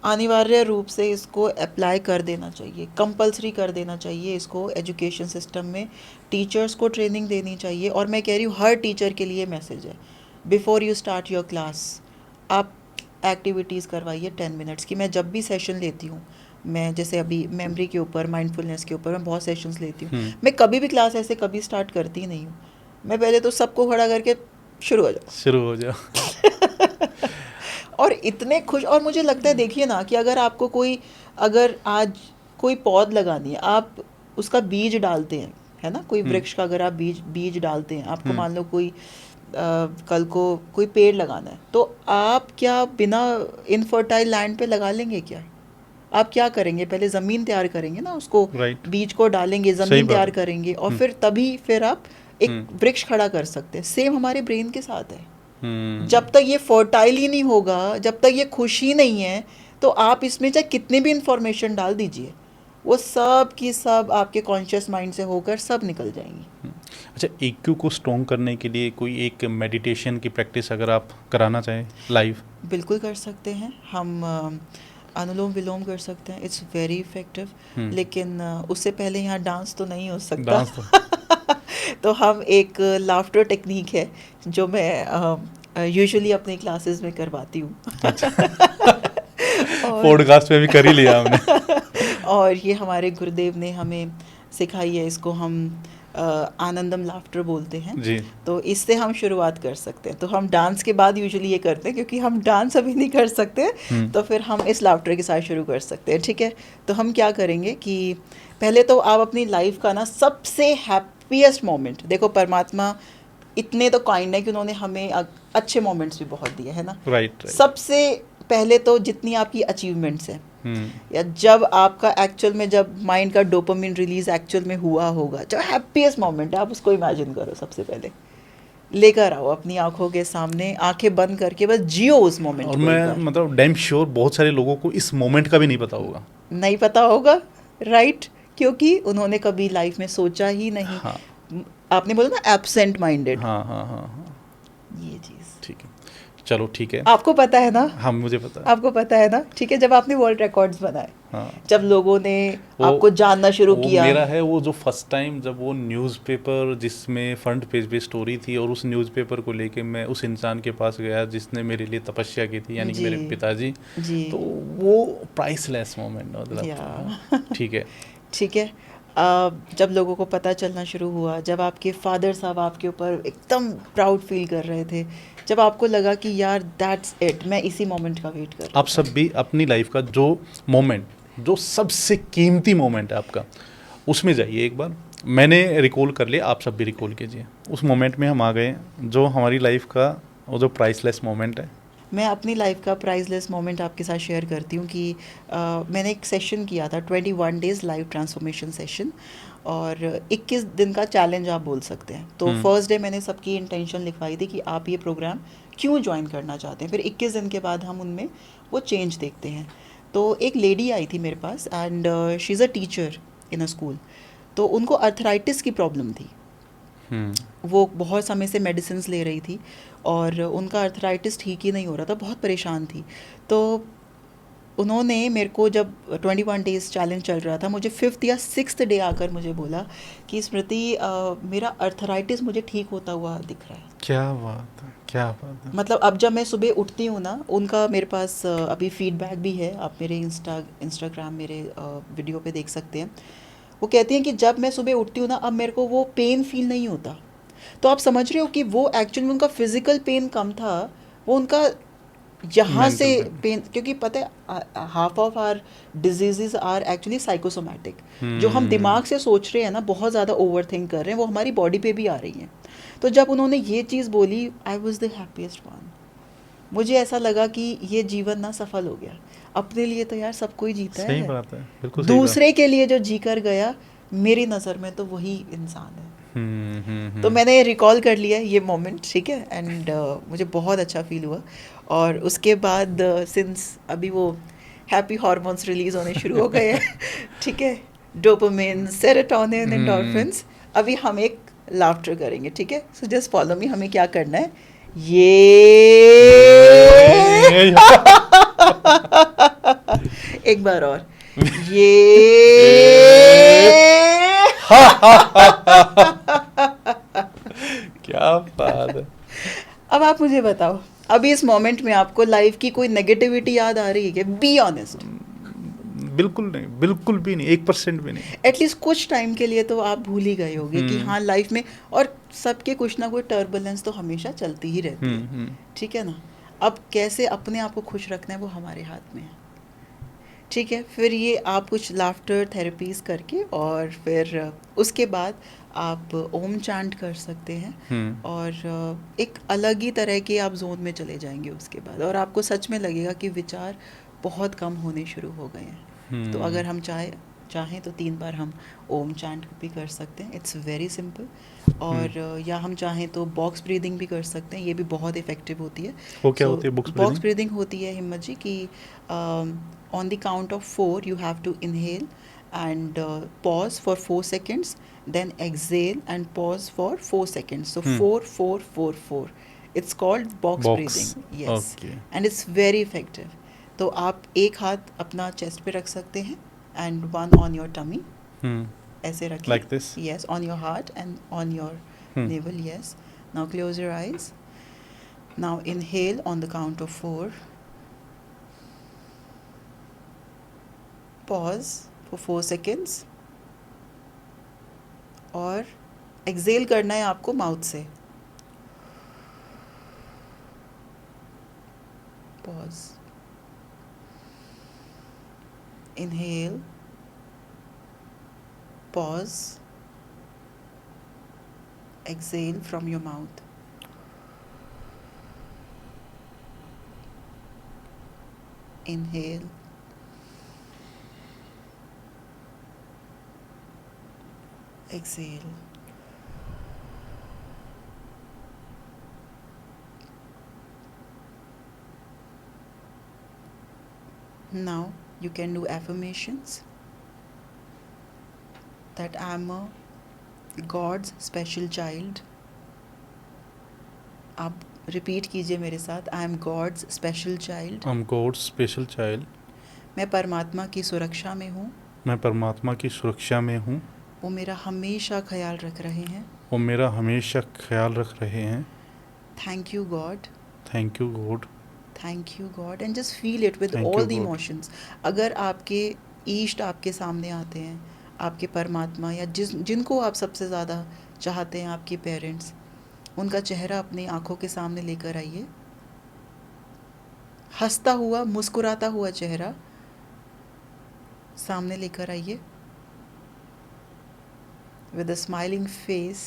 अनिवार्य रूप से इसको अप्लाई कर देना चाहिए, कंपलसरी कर देना चाहिए इसको एजुकेशन सिस्टम में, टीचर्स को ट्रेनिंग देनी चाहिए। और मैं कह रही हूँ हर टीचर के लिए मैसेज है, before you start your class आप एक्टिविटीज़ करवाइए 10 मिनट्स की। मैं जब भी सेशन लेती हूँ, मैं जैसे अभी मेमोरी के ऊपर, माइंडफुलनेस के ऊपर मैं बहुत सेशंस लेती हूँ, मैं कभी भी क्लास ऐसे कभी स्टार्ट करती ही नहीं हूँ, मैं पहले तो सबको खड़ा करके शुरू हो जाओ और इतने खुश, और मुझे लगता है देखिए ना कि अगर आपको कोई, अगर आज कोई पौध लगानी है, आप उसका बीज डालते हैं, है ना, कोई वृक्ष का अगर आप बीज डालते हैं, आपको मान लो कोई कल को कोई पेड़ लगाना है, तो आप क्या बिना इनफर्टाइल लैंड पे लगा लेंगे क्या? आप क्या करेंगे? पहले ज़मीन तैयार करेंगे ना, उसको Right. बीज को डालेंगे, सही ज़मीन बात तैयार है। करेंगे, और फिर आप एक वृक्ष खड़ा कर सकते हैं। सेम हमारे ब्रेन के साथ है। जब तक ये फर्टाइल ही नहीं होगा, जब तक ये खुश ही नहीं है, तो आप इसमें चाहे कितनी भी इंफॉर्मेशन डाल दीजिए, वो सब की सब आपके कॉन्शियस माइंड से होकर सब निकल जाएंगी। अच्छा, EQ को स्ट्रॉन्ग करने के लिए कोई एक मेडिटेशन की प्रैक्टिस अगर आप कराना चाहें लाइव? बिल्कुल कर सकते हैं हम। अनुलोम विलोम कर सकते हैं, इट्स वेरी इफेक्टिव। लेकिन उससे पहले यहाँ डांस तो नहीं हो सकता। डांस तो तो हम एक लाफ्टर टेक्निक है जो मैं यूजुअली अपने क्लासेस में करवाती हूँ। पॉडकास्ट में भी कर ही लिया हमने। और ये हमारे गुरुदेव ने हमें सिखाई है, इसको हम आनंदम लाफ्टर बोलते हैं जी। तो इससे हम शुरुआत कर सकते हैं। तो हम डांस के बाद यूजुअली ये करते हैं, क्योंकि हम डांस अभी नहीं कर सकते, तो फिर हम इस लाफ्टर के साथ शुरू कर सकते हैं। ठीक है, तो हम क्या करेंगे कि पहले तो आप अपनी लाइफ का ना सबसे हैप्पीएस्ट मोमेंट देखो, परमात्मा इतने तो काइंड है कि उन्होंने हमें अच्छे मोमेंट्स भी बहुत दिए है ना। राइट। सबसे पहले तो जितनी आपकी अचीवमेंट्स हैं, या जब आपका एक्चुअल में जब माइंड का डोपामिन रिलीज एक्चुअल में हुआ होगा, जो हैप्पीएस्ट मोमेंट है, आप उसको इमेजिन करो, सबसे पहले लेकर आओ अपनी आंखों के सामने, आंखें बंद करके बस जियो उस मोमेंट और को। मैं मतलब डैम श्योर बहुत सारे लोगों को इस मोमेंट का भी नहीं पता होगा। नहीं पता होगा, राइट, क्योंकि उन्होंने कभी लाइफ में सोचा ही नहीं। हाँ। आपने बोला ना एब्सेंट माइंडेड, हाँ हाँ हाँ हाँ, ये चीज़ ठीक है, चलो ठीक है। आपको पता है ना? हाँ, मुझे पता है। आपको पता है ना? ठीक है, जब आपने वर्ल्ड रिकॉर्ड्स बनाए, हाँ, जब लोगों ने आपको जानना शुरू किया, मेरा है वो जो फर्स्ट टाइम जब वो न्यूज़पेपर जिसमें फ्रंट पेज पे स्टोरी थी, और उस न्यूज़पेपर को लेके मैं उस इंसान के पास गया जिसने मेरे लिए तपस्या की थी, यानी कि मेरे पिताजी जी, तो वो प्राइसलेस मोमेंट मतलब। ठीक है, ठीक है। जब लोगों को पता चलना शुरू हुआ, जब आपके फादर साहब आपके ऊपर एकदम प्राउड फील कर रहे थे, जब आपको लगा कि यार दैट्स इट, मैं इसी मोमेंट का वेट कर रहा हूं। आप सब भी अपनी लाइफ का जो मोमेंट, जो सबसे कीमती मोमेंट है आपका, उसमें जाइए एक बार। मैंने रिकॉल कर लिया, आप सब भी रिकॉल कीजिए। उस मोमेंट में हम आ गए जो हमारी लाइफ का वो जो प्राइसलेस मोमेंट है। मैं अपनी लाइफ का प्राइसलेस मोमेंट आपके साथ शेयर करती हूँ कि मैंने एक सेशन किया था, 21 डेज़ लाइव ट्रांसफॉर्मेशन सेशन, और 21 दिन का चैलेंज आप बोल सकते हैं। तो फर्स्ट डे मैंने सबकी इंटेंशन लिखवाई थी कि आप ये प्रोग्राम क्यों ज्वाइन करना चाहते हैं, फिर 21 दिन के बाद हम उनमें वो चेंज देखते हैं। तो एक लेडी आई थी मेरे पास, and she is a teacher in a school. तो उनको अर्थराइटिस की प्रॉब्लम थी। वो बहुत समय से मेडिसिन ले रही थी और उनका अर्थराइटिस ठीक ही नहीं हो रहा था, बहुत परेशान थी। तो उन्होंने मेरे को, जब 21 डेज़ चैलेंज चल रहा था, मुझे 5th या 6th डे आकर मुझे बोला कि स्मृति, मेरा अर्थराइटिस मुझे ठीक होता हुआ दिख रहा है। क्या बात है, क्या बात है। मतलब अब जब मैं सुबह उठती हूँ ना, उनका मेरे पास अभी फीडबैक भी है, आप मेरे इंस्टाग्राम मेरे वीडियो पे देख सकते हैं। वो कहती हैं कि जब मैं सुबह उठती हूँ ना, अब मेरे को वो पेन फील नहीं होता। तो आप समझ रहे हो कि वो एक्चुअली में उनका फिजिकल पेन कम था, वो उनका यहाँ से पेन, क्योंकि पता है half of our diseases are actually psychosomatic. जो हम दिमाग से सोच रहे हैं ना, बहुत ज़्यादा ओवर थिंक कर रहे हैं, वो हमारी बॉडी पे भी आ रही हैं। तो जब उन्होंने ये चीज़ बोली, I was the happiest one. मुझे ऐसा लगा कि ये जीवन ना सफल हो गया। अपने लिए तो यार सब कोई जीता है, सही बात है, बिल्कुल सही दूसरे के लिए जो जी कर गया, मेरी नज़र में तो वही इंसान है। तो मैंने रिकॉल कर लिया ये मोमेंट, ठीक है, एंड मुझे बहुत अच्छा फील हुआ। और उसके बाद सिंस अभी वो हैप्पी हार्मोन्स रिलीज होने शुरू हो गए हैं, ठीक है, डोपामिन, सेरोटोनिन, एंडोर्फिन्स। अभी हम एक लाफ्टर करेंगे, ठीक है, सो जस्ट फॉलो मी। हमें क्या करना है, ये एक बार और, ये क्या बात है। अब आप मुझे बताओ, अभी इस मोमेंट में आपको लाइफ की कोई नेगेटिविटी याद आ रही है क्या? Be honest. बिल्कुल नहीं, बिल्कुल भी नहीं, 1% भी नहीं। एटलीस्ट कुछ टाइम के लिए तो आप भूल ही गए होगे कि हाँ लाइफ में, और सबके कुछ ना कोई टर्बुलेंस तो हमेशा चलती ही रहती है, ठीक है ना। अब कैसे अपने आप को खुश रखना है, वो हमारे हाथ में है। ठीक है, फिर ये आप कुछ लाफ्टर थेरेपीज करके और फिर उसके बाद आप ओम चांट कर सकते हैं और एक अलग ही तरह के आप जोन में चले जाएंगे उसके बाद, और आपको सच में लगेगा कि विचार बहुत कम होने शुरू हो गए हैं। तो अगर हम चाहें तो 3 बार हम ओम चांट भी कर सकते हैं, इट्स वेरी सिंपल। और या हम चाहें तो बॉक्स ब्रीदिंग भी कर सकते हैं, ये भी बहुत इफ़ेक्टिव होती है। वो क्या होती है बॉक्स बॉक्स ब्रीदिंग होती है हिम्मत जी कि on the count of 4 you have to inhale and pause for 4 seconds, then exhale and pause for 4 seconds, so 4 4 4 4, it's called box breathing, box yes, okay and it's very effective। तो आप एक हाथ अपना chest पे रख सकते हैं and one on your tummy, ऐसे रखें, like this yes, on your heart and on your navel, yes। Now close your eyes, now inhale on the count of 4, pause for 4 seconds और एक्सेल करना है आपको माउथ से। Pause, inhale, pause, exhale from your mouth. Inhale, exhale, now you can do affirmations that I am a God's special child। आप repeat कीजिए मेरे साथ, I am God's special child. I am God's special child. मैं परमात्मा की सुरक्षा में हूँ। मैं परमात्मा की सुरक्षा में हूँ। वो मेरा हमेशा ख्याल रख रहे हैं। वो मेरा हमेशा ख्याल रख रहे हैं। Thank you God. Thank you God. Thank you God, and just feel it with Thank all you, the God। Emotions. अगर आपके ईष्ट आपके सामने आते हैं, आपके परमात्मा या जिनको आप सबसे ज़्यादा चाहते हैं, आपके पेरेंट्स, उनका चेहरा अपनी आंखों के सामने लेकर आइए, हंसता हुआ मुस्कुराता हुआ चेहरा सामने लेकर आइए, with a smiling face,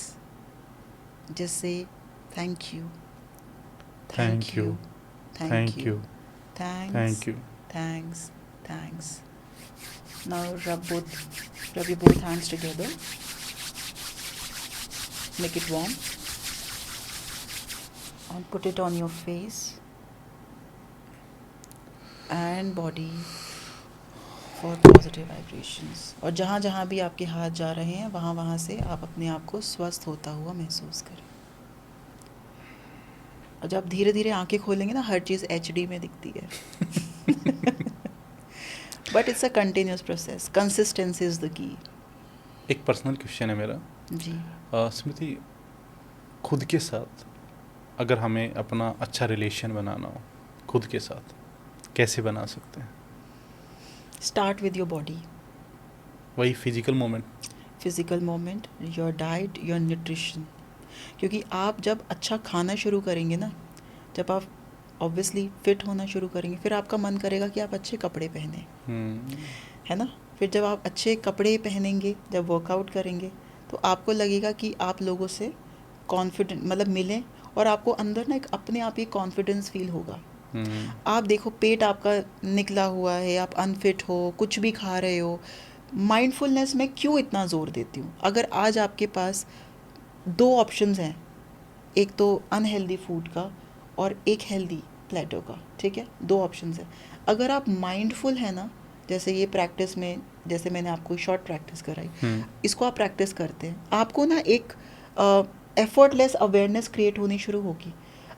just say thank you, Thank you। thank you, Thank thanks, you। thanks, thanks। Now rub your both hands together, make it warm and put it on your face and body for positive vibrations। और जहाँ जहाँ भी आपके हाथ जा रहे हैं, वहाँ वहाँ से आप अपने आप को स्वस्थ होता हुआ महसूस करें। और जब धीरे धीरे आंखें खोलेंगे ना, हर चीज़ HD में दिखती है। But it's a continuous process, consistency is the key. एक पर्सनल क्वेश्चन है मेरा जी। स्मृति, खुद के साथ अगर हमें अपना अच्छा रिलेशन बनाना हो खुद के साथ, कैसे बना सकते हैं? स्टार्ट विद योर बॉडी, वही physical moment. Physical moment, your diet, your nutrition. क्योंकि आप जब अच्छा खाना शुरू करेंगे ना, जब आप ऑब्वियसली फिट होना शुरू करेंगे, फिर आपका मन करेगा कि आप अच्छे कपड़े पहने, है ना। फिर जब आप अच्छे कपड़े पहनेंगे, जब वर्कआउट करेंगे, तो आपको लगेगा कि आप लोगों से कॉन्फिडेंट मतलब मिलें, और आपको अंदर ना एक अपने आप ही कॉन्फिडेंस फील होगा। आप देखो, पेट आपका निकला हुआ है, आप अनफिट हो, कुछ भी खा रहे हो। माइंडफुलनेस में क्यों इतना ज़ोर देती हूँ? अगर आज आपके पास 2 ऑप्शंस हैं, एक तो अनहेल्दी फूड का और एक हेल्दी प्लेटो का, ठीक है, 2 ऑप्शंस हैं। अगर आप माइंडफुल है ना, जैसे ये प्रैक्टिस में, जैसे मैंने आपको शॉर्ट प्रैक्टिस कराई, इसको आप प्रैक्टिस करते हैं, आपको ना एक एफर्टलेस अवेयरनेस क्रिएट होनी शुरू होगी।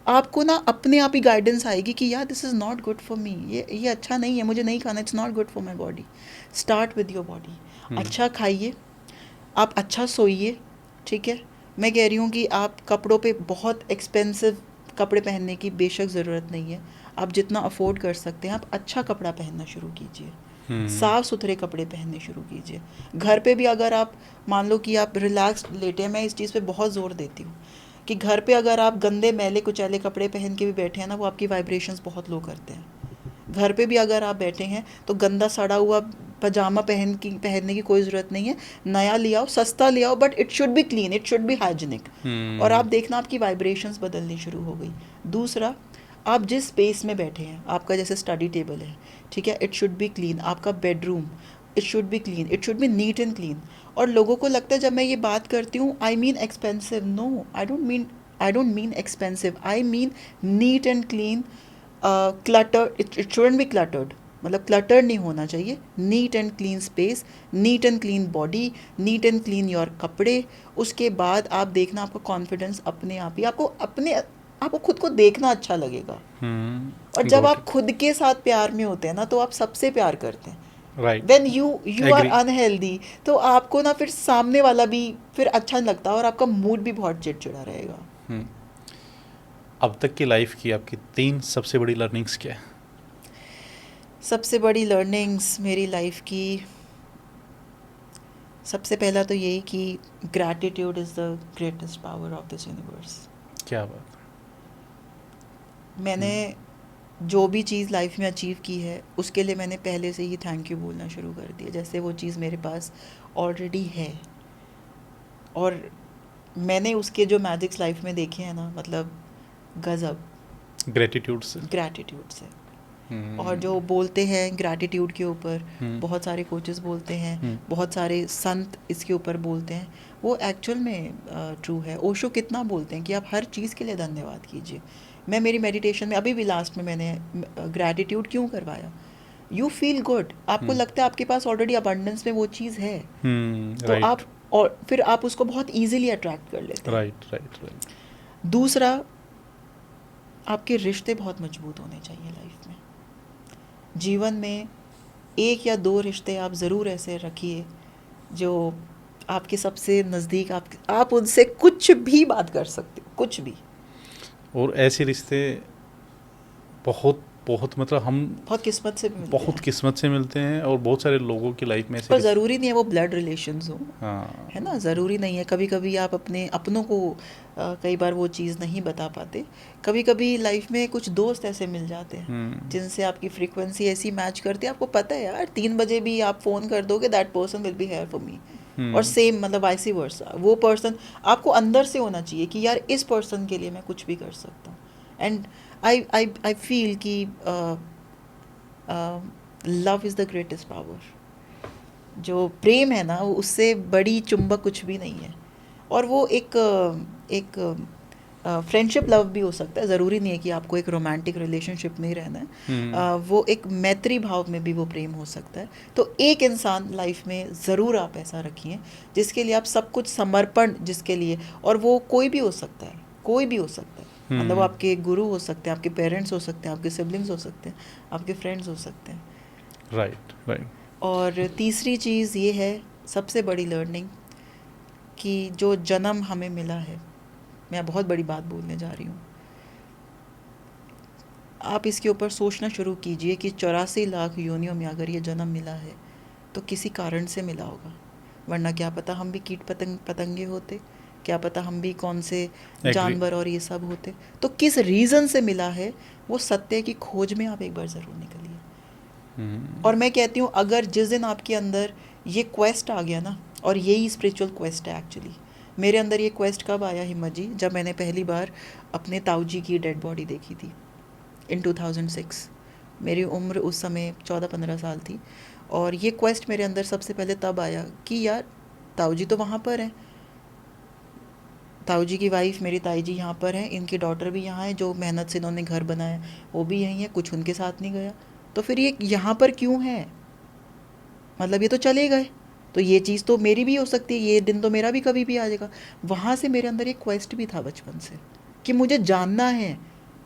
आपको ना अपने आप ही गाइडेंस आएगी कि यार this is not good for me, ये अच्छा नहीं है, मुझे नहीं खाना, it's not good for my body. Start with your body. अच्छा खाइए, आप अच्छा सोइए, ठीक है। मैं कह रही हूँ कि आप कपड़ों पे बहुत एक्सपेंसिव कपड़े पहनने की बेशक ज़रूरत नहीं है। आप जितना अफोर्ड कर सकते हैं, आप अच्छा कपड़ा पहनना शुरू कीजिए, साफ़ सुथरे कपड़े पहनने शुरू कीजिए। घर पे भी अगर आप मान लो कि आप रिलैक्स्ड लेटे हैं, मैं इस चीज़ पे बहुत ज़ोर देती हूँ कि घर पे अगर आप गंदे मैले कुचैले कपड़े पहन के भी बैठे हैं ना, वो आपकी वाइब्रेशंस बहुत लो करते हैं। घर पे भी अगर आप बैठे हैं तो गंदा सड़ा हुआ पजामा पहनने की कोई ज़रूरत नहीं है, नया ले आओ, सस्ता ले आओ, but it should be clean, it should be hygienic. और आप देखना आपकी वाइब्रेशंस बदलनी शुरू हो गई। दूसरा, आप जिस स्पेस में बैठे हैं, आपका जैसे स्टडी टेबल है, ठीक है, इट शुड बी क्लीन। आपका bedroom, it should be clean, it should be NEET and clean. और लोगों को लगता है जब मैं ये बात करती हूँ I mean expensive, no, I don't mean expensive, I mean neat and clean. Clutter, it shouldn't be cluttered, मतलब क्लटर नहीं होना चाहिए। Neat and clean space, neat and clean body, neat and clean your कपड़े। उसके बाद आप देखना आपका कॉन्फिडेंस अपने आप ही, आपको खुद को देखना अच्छा लगेगा। और जब आप खुद के साथ प्यार में होते हैं ना तो आप सबसे प्यार करते हैं। Right, when you are unhealthy तो आपको ना फिर सामने वाला भी फिर अच्छा नहीं लगता और आपका मूड भी बहुत चिड़चिड़ा रहेगा। अब तक की लाइफ की आपकी 3 सबसे बड़ी लर्निंग्स क्या है? सबसे बड़ी लर्निंग्स मेरी लाइफ की, सबसे पहला तो यही कि gratitude is the greatest power of this universe. क्या बात है। मैंने जो भी चीज़ लाइफ में अचीव की है उसके लिए मैंने पहले से ही थैंक यू बोलना शुरू कर दिया, जैसे वो चीज़ मेरे पास ऑलरेडी है। और मैंने उसके जो मैजिक्स लाइफ में देखे हैं ना, मतलब गज़ब, ग्रेटिट्यूड से। ग्रैटिट्यूड से। और जो बोलते हैं ग्रैटिट्यूड के ऊपर, बहुत सारे कोचेस बोलते हैं, बहुत सारे संत इसके ऊपर बोलते हैं, वो एक्चुअल में ट्रू है। ओशो कितना बोलते हैं कि आप हर चीज़ के लिए धन्यवाद कीजिए। मैं मेरी मेडिटेशन में अभी भी लास्ट में मैंने ग्रैटिट्यूड क्यों करवाया, यू फील गुड, आपको लगता है आपके पास ऑलरेडी अबंडेंस में वो चीज़ है, तो right. आप और फिर आप उसको बहुत ईजिली अट्रैक्ट कर लेते हैं। राइट। दूसरा, आपके रिश्ते बहुत मजबूत होने चाहिए लाइफ में। जीवन में 1 या 2 रिश्ते आप ज़रूर ऐसे रखिए जो आपके सबसे नज़दीक, आप उनसे कुछ भी बात कर सकते हो, कुछ भी। और ऐसे रिश्ते बहुत मतलब हम बहुत किस्मत से मिलते बहुत हैं। किस्मत से मिलते हैं और बहुत सारे लोगों की लाइफ में ऐसे पर ज़रूरी नहीं है वो ब्लड रिलेशंस हो, हाँ, है ना, ज़रूरी नहीं है। कभी कभी आप अपनों को कई बार वो चीज़ नहीं बता पाते। कभी कभी लाइफ में कुछ दोस्त ऐसे मिल जाते हैं जिनसे आपकी फ्रीक्वेंसी ऐसी मैच करती है, आपको पता है यार 3 बजे भी आप फ़ोन कर दोगे, that person will be here for me. और सेम मतलब वाइस वर्सा, वो पर्सन आपको अंदर से होना चाहिए कि यार इस पर्सन के लिए मैं कुछ भी कर सकता हूँ। एंड आई फील कि love is the greatest power. जो प्रेम है ना, उससे बड़ी चुंबक कुछ भी नहीं है। और वो एक फ्रेंडशिप लव भी हो सकता है, ज़रूरी नहीं है कि आपको एक रोमांटिक रिलेशनशिप में ही रहना है। वो एक मैत्री भाव में भी वो प्रेम हो सकता है। तो एक इंसान लाइफ में ज़रूर आप ऐसा रखिए जिसके लिए आप सब कुछ समर्पण, जिसके लिए, और वो कोई भी हो सकता है, कोई भी हो सकता है। मतलब वो आपके गुरु हो सकते हैं, आपके पेरेंट्स हो सकते हैं, आपके सिबलिंग्स हो सकते हैं, आपके फ्रेंड्स हो सकते हैं। राइट। और तीसरी चीज़ ये है, सबसे बड़ी लर्निंग, कि जो जन्म हमें मिला है, मैं बहुत बड़ी बात बोलने जा रही हूँ, आप इसके ऊपर सोचना शुरू कीजिए कि 84 लाख योनियों में अगर ये जन्म मिला है तो किसी कारण से मिला होगा, वरना क्या पता हम भी कीट पतंगे होते, क्या पता हम भी कौन से जानवर और ये सब होते। तो किस रीज़न से मिला है, वो सत्य की खोज में आप एक बार ज़रूर निकलिए। और मैं कहती हूँ अगर जिस दिन आपके अंदर ये क्वेस्ट आ गया ना, और यही स्पिरिचुअल क्वेस्ट है एक्चुअली। मेरे अंदर ये क्वेस्ट कब आया हिम्मत जी, जब मैंने पहली बार अपने ताऊ जी की डेड बॉडी देखी थी इन 2006। मेरी उम्र उस समय 14-15 साल थी। और ये क्वेस्ट मेरे अंदर सबसे पहले तब आया कि यार ताऊ जी तो वहाँ पर हैं, ताऊ जी की वाइफ मेरी ताई जी यहाँ पर हैं, इनकी डॉटर भी यहाँ है, जो मेहनत से इन्होंने घर बनाया वो भी यहीं है, कुछ उनके साथ नहीं गया, तो फिर ये यहाँ पर क्यों है, मतलब ये तो चले गए, तो ये चीज़ तो मेरी भी हो सकती है, ये दिन तो मेरा भी कभी भी आ जाएगा। वहाँ से मेरे अंदर एक क्वेस्ट भी था बचपन से कि मुझे जानना है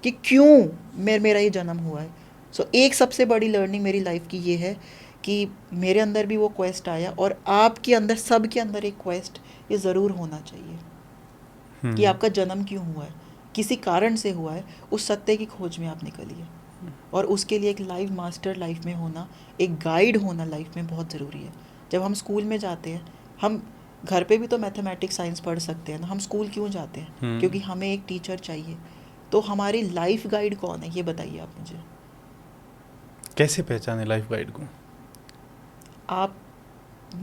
कि क्यों मेरा ये जन्म हुआ है। सो एक सबसे बड़ी लर्निंग मेरी लाइफ की ये है कि मेरे अंदर भी वो क्वेस्ट आया, और आपके अंदर, सब के अंदर एक क्वेस्ट ये ज़रूर होना चाहिए कि आपका जन्म क्यों हुआ है, किसी कारण से हुआ है, उस सत्य की खोज में आप निकलिए। और उसके लिए एक लाइव मास्टर लाइफ में होना, एक गाइड होना लाइफ में बहुत ज़रूरी है। जब हम स्कूल में जाते हैं, हम घर पे भी तो मैथमेटिक्स साइंस पढ़ सकते हैं ना, हम स्कूल क्यों जाते हैं, क्योंकि हमें एक टीचर चाहिए। तो हमारी लाइफ गाइड कौन है, ये बताइए आप मुझे। कैसे पहचाने लाइफ गाइड को? आप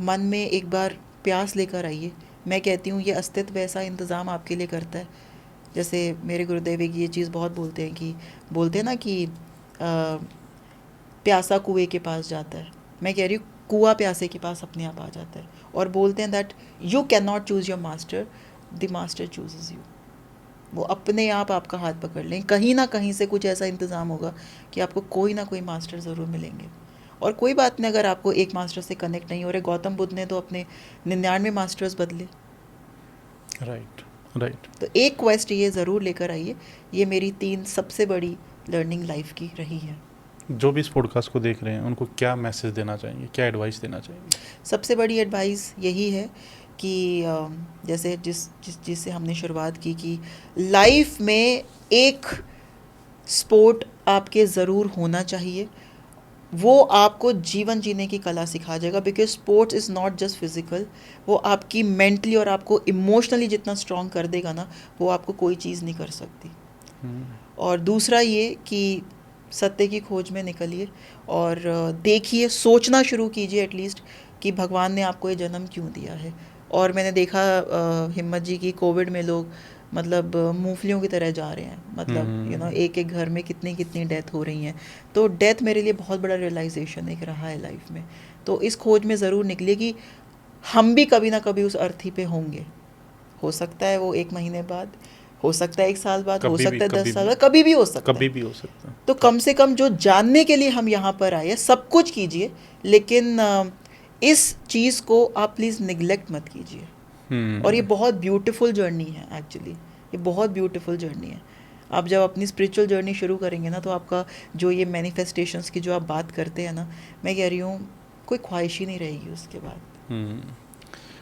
मन में एक बार प्यास लेकर आइए। मैं कहती हूँ ये अस्तित्व ऐसा इंतज़ाम आपके लिए करता है। जैसे मेरे गुरुदेव एक ये चीज़ बहुत बोलते हैं ना कि प्यासा कुएं के पास जाता है। मैं कह रही हूँ कुआं प्यासे के पास अपने आप आ जाता है, और बोलते हैं that you can not choose your master, the master chooses you. वो अपने आप आपका हाथ पकड़ लें, कहीं ना कहीं से कुछ ऐसा इंतज़ाम होगा कि आपको कोई ना कोई मास्टर ज़रूर मिलेंगे। और कोई बात नहीं अगर आपको एक मास्टर से कनेक्ट नहीं हो रहे, गौतम बुद्ध ने तो अपने 99 मास्टर्स बदले। राइट। तो एक क्वेस्ट ये ज़रूर लेकर आइए। ये मेरी 3 सबसे बड़ी लर्निंग लाइफ की रही है। जो भी इस पॉडकास्ट को देख रहे हैं उनको क्या मैसेज देना चाहेंगे, क्या एडवाइस देना चाहेंगे? सबसे बड़ी एडवाइस यही है कि जैसे जिससे हमने शुरुआत की कि लाइफ में एक स्पोर्ट आपके ज़रूर होना चाहिए। वो आपको जीवन जीने की कला सिखा जाएगा, because sports is not just physical, वो आपकी मेंटली और आपको इमोशनली जितना स्ट्रॉन्ग कर देगा ना, वो आपको कोई चीज़ नहीं कर सकती। और दूसरा ये कि सत्य की खोज में निकलिए और देखिए, सोचना शुरू कीजिए एटलीस्ट कि भगवान ने आपको ये जन्म क्यों दिया है। और मैंने देखा हिम्मत जी की कोविड में लोग मतलब मूंगफलियों की तरह जा रहे हैं, मतलब एक एक घर में कितनी कितनी डेथ हो रही हैं। तो डेथ मेरे लिए बहुत बड़ा रियलाइजेशन एक रहा है लाइफ में। तो इस खोज में ज़रूर निकलिए कि हम भी कभी ना कभी उस अर्थी पे होंगे। हो सकता है वो 1 महीने बाद, हो सकता है 1 साल बाद, हो सकता है 10 साल बाद, कभी भी हो सकता है। तो कम से कम जो जानने के लिए हम यहाँ पर आए, सब कुछ कीजिए, लेकिन इस चीज़ को आप प्लीज़ निगलेक्ट मत कीजिए। और ये बहुत ब्यूटीफुल जर्नी है एक्चुअली, ये बहुत ब्यूटीफुल जर्नी है। आप जब अपनी स्पिरिचुअल जर्नी शुरू करेंगे ना, तो आपका जो ये मैनिफेस्टेशंस की जो आप बात करते हैं ना, मैं कह रही हूँ कोई ख्वाहिश ही नहीं रहेगी उसके बाद।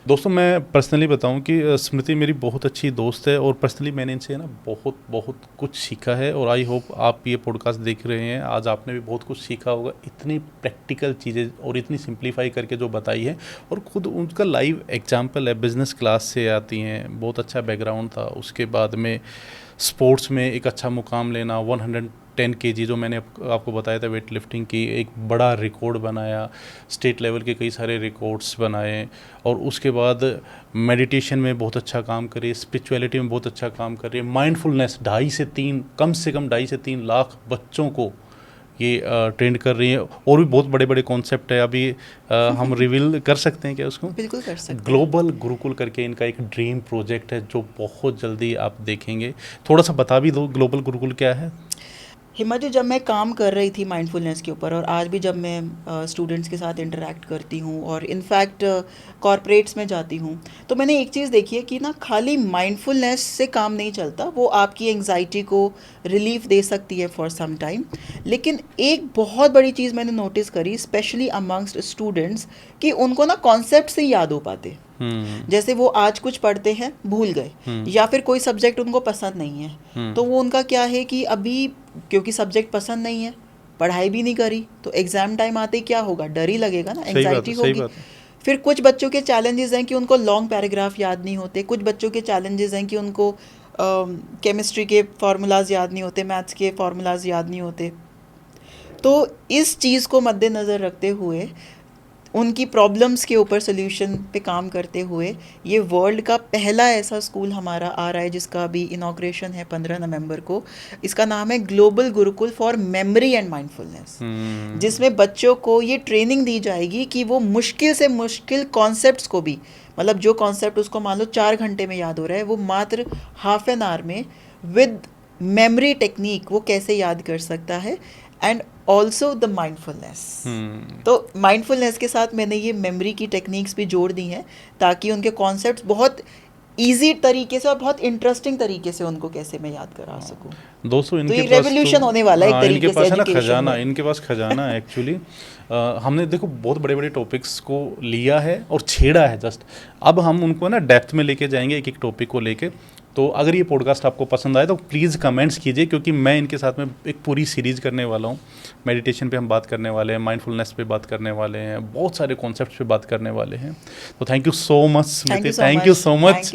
दोस्तों, मैं पर्सनली बताऊं कि स्मृति मेरी बहुत अच्छी दोस्त है और पर्सनली मैंने इनसे ना बहुत कुछ सीखा है। और आई होप आप ये पॉडकास्ट देख रहे हैं, आज आपने भी बहुत कुछ सीखा होगा। इतनी प्रैक्टिकल चीज़ें और इतनी सिंप्लीफाई करके जो बताई है, और खुद उनका लाइव एग्जाम्पल है, बिजनेस क्लास से आती हैं, बहुत अच्छा बैकग्राउंड था, उसके बाद में स्पोर्ट्स में एक अच्छा मुकाम लेना, 110 kg जो मैंने आपको बताया था वेट लिफ्टिंग की, एक बड़ा रिकॉर्ड बनाया, स्टेट लेवल के कई सारे रिकॉर्ड्स बनाए, और उसके बाद मेडिटेशन में बहुत अच्छा काम करे, स्पिरिचुअलिटी में बहुत अच्छा काम करे, माइंडफुलनेस 2.5 से 3 लाख बच्चों को ये ट्रेंड कर रही है। और भी बहुत बड़े बड़े कॉन्सेप्ट है, अभी हम रिवील कर सकते हैं क्या उसको? बिल्कुल कर सकते हैं। ग्लोबल गुरुकुल करके इनका एक ड्रीम प्रोजेक्ट है जो बहुत जल्दी आप देखेंगे। थोड़ा सा बता भी दो ग्लोबल गुरुकुल क्या है। हिम्मत जी, जब मैं काम कर रही थी माइंडफुलनेस के ऊपर, और आज भी जब मैं स्टूडेंट्स के साथ इंटरेक्ट करती हूँ और इनफैक्ट कॉरपोरेट्स में जाती हूँ, तो मैंने एक चीज़ देखी है कि ना खाली माइंडफुलनेस से काम नहीं चलता। वो आपकी एंग्जाइटी को रिलीफ दे सकती है फॉर सम टाइम, लेकिन एक बहुत बड़ी चीज़ मैंने नोटिस करी स्पेशली अमंगस्ट स्टूडेंट्स कि उनको ना कॉन्सेप्ट से याद हो पाते। जैसे वो आज कुछ पढ़ते हैं, भूल गए, या फिर कोई सब्जेक्ट उनको पसंद नहीं है, तो वो उनका क्या है कि अभी क्योंकि सब्जेक्ट पसंद नहीं है, पढ़ाई भी नहीं करी, तो एग्जाम टाइम आते ही क्या होगा, डर ही लगेगा ना, एंग्जाइटी होगी। फिर कुछ बच्चों के चैलेंजेस हैं कि उनको लॉन्ग पैराग्राफ याद नहीं होते, कुछ बच्चों के चैलेंजेस हैं कि उनको केमिस्ट्री के फार्मूलाज याद नहीं होते, मैथ्स के फार्मूलाज याद नहीं होते। तो इस चीज़ को मद्देनज़र रखते हुए, उनकी प्रॉब्लम्स के ऊपर सोल्यूशन पे काम करते हुए, ये वर्ल्ड का पहला ऐसा स्कूल हमारा आ रहा है जिसका अभी इनॉग्रेशन है 15 नवंबर को। इसका नाम है global Gurukul for memory and mindfulness, जिसमें बच्चों को ये ट्रेनिंग दी जाएगी कि वो मुश्किल से मुश्किल कॉन्सेप्ट्स को भी, मतलब जो कॉन्सेप्ट उसको मान लो 4 घंटे में याद हो रहा है, वो मात्र हाफ एन आवर में विद मेमोरी टेक्निक वो कैसे याद कर सकता है, एंड ऑल्सो द माइंडफुलनेस। तो माइंडफुलनेस के साथ मैंने ये मेमोरी की टेक्निक्स भी जोड़ दी हैं ताकि उनके कॉन्सेप्ट्स बहुत इजी तरीके से और बहुत इंटरेस्टिंग तरीके से उनको कैसे मैं याद करा सकूं। दोस्तों, इनके पास रेवोल्यूशन होने वाला है एक तरीके इनके से पास है ना education खजाना, में। इनके पास खजाना है एक्चुअली। हमने देखो बहुत बड़े बड़े टॉपिक्स को लिया है और छेड़ा है जस्ट, अब हम उनको ना डेप्थ में लेके जाएंगे एक एक टॉपिक को लेके। तो अगर ये पॉडकास्ट आपको पसंद आए तो प्लीज़ कमेंट्स कीजिए, क्योंकि मैं इनके साथ में एक पूरी सीरीज़ करने वाला हूँ। मेडिटेशन पे हम बात करने वाले हैं, माइंडफुलनेस पे बात करने वाले हैं, बहुत सारे कॉन्सेप्ट्स पे बात करने वाले हैं। तो thank you so much Smriti, thank you so much.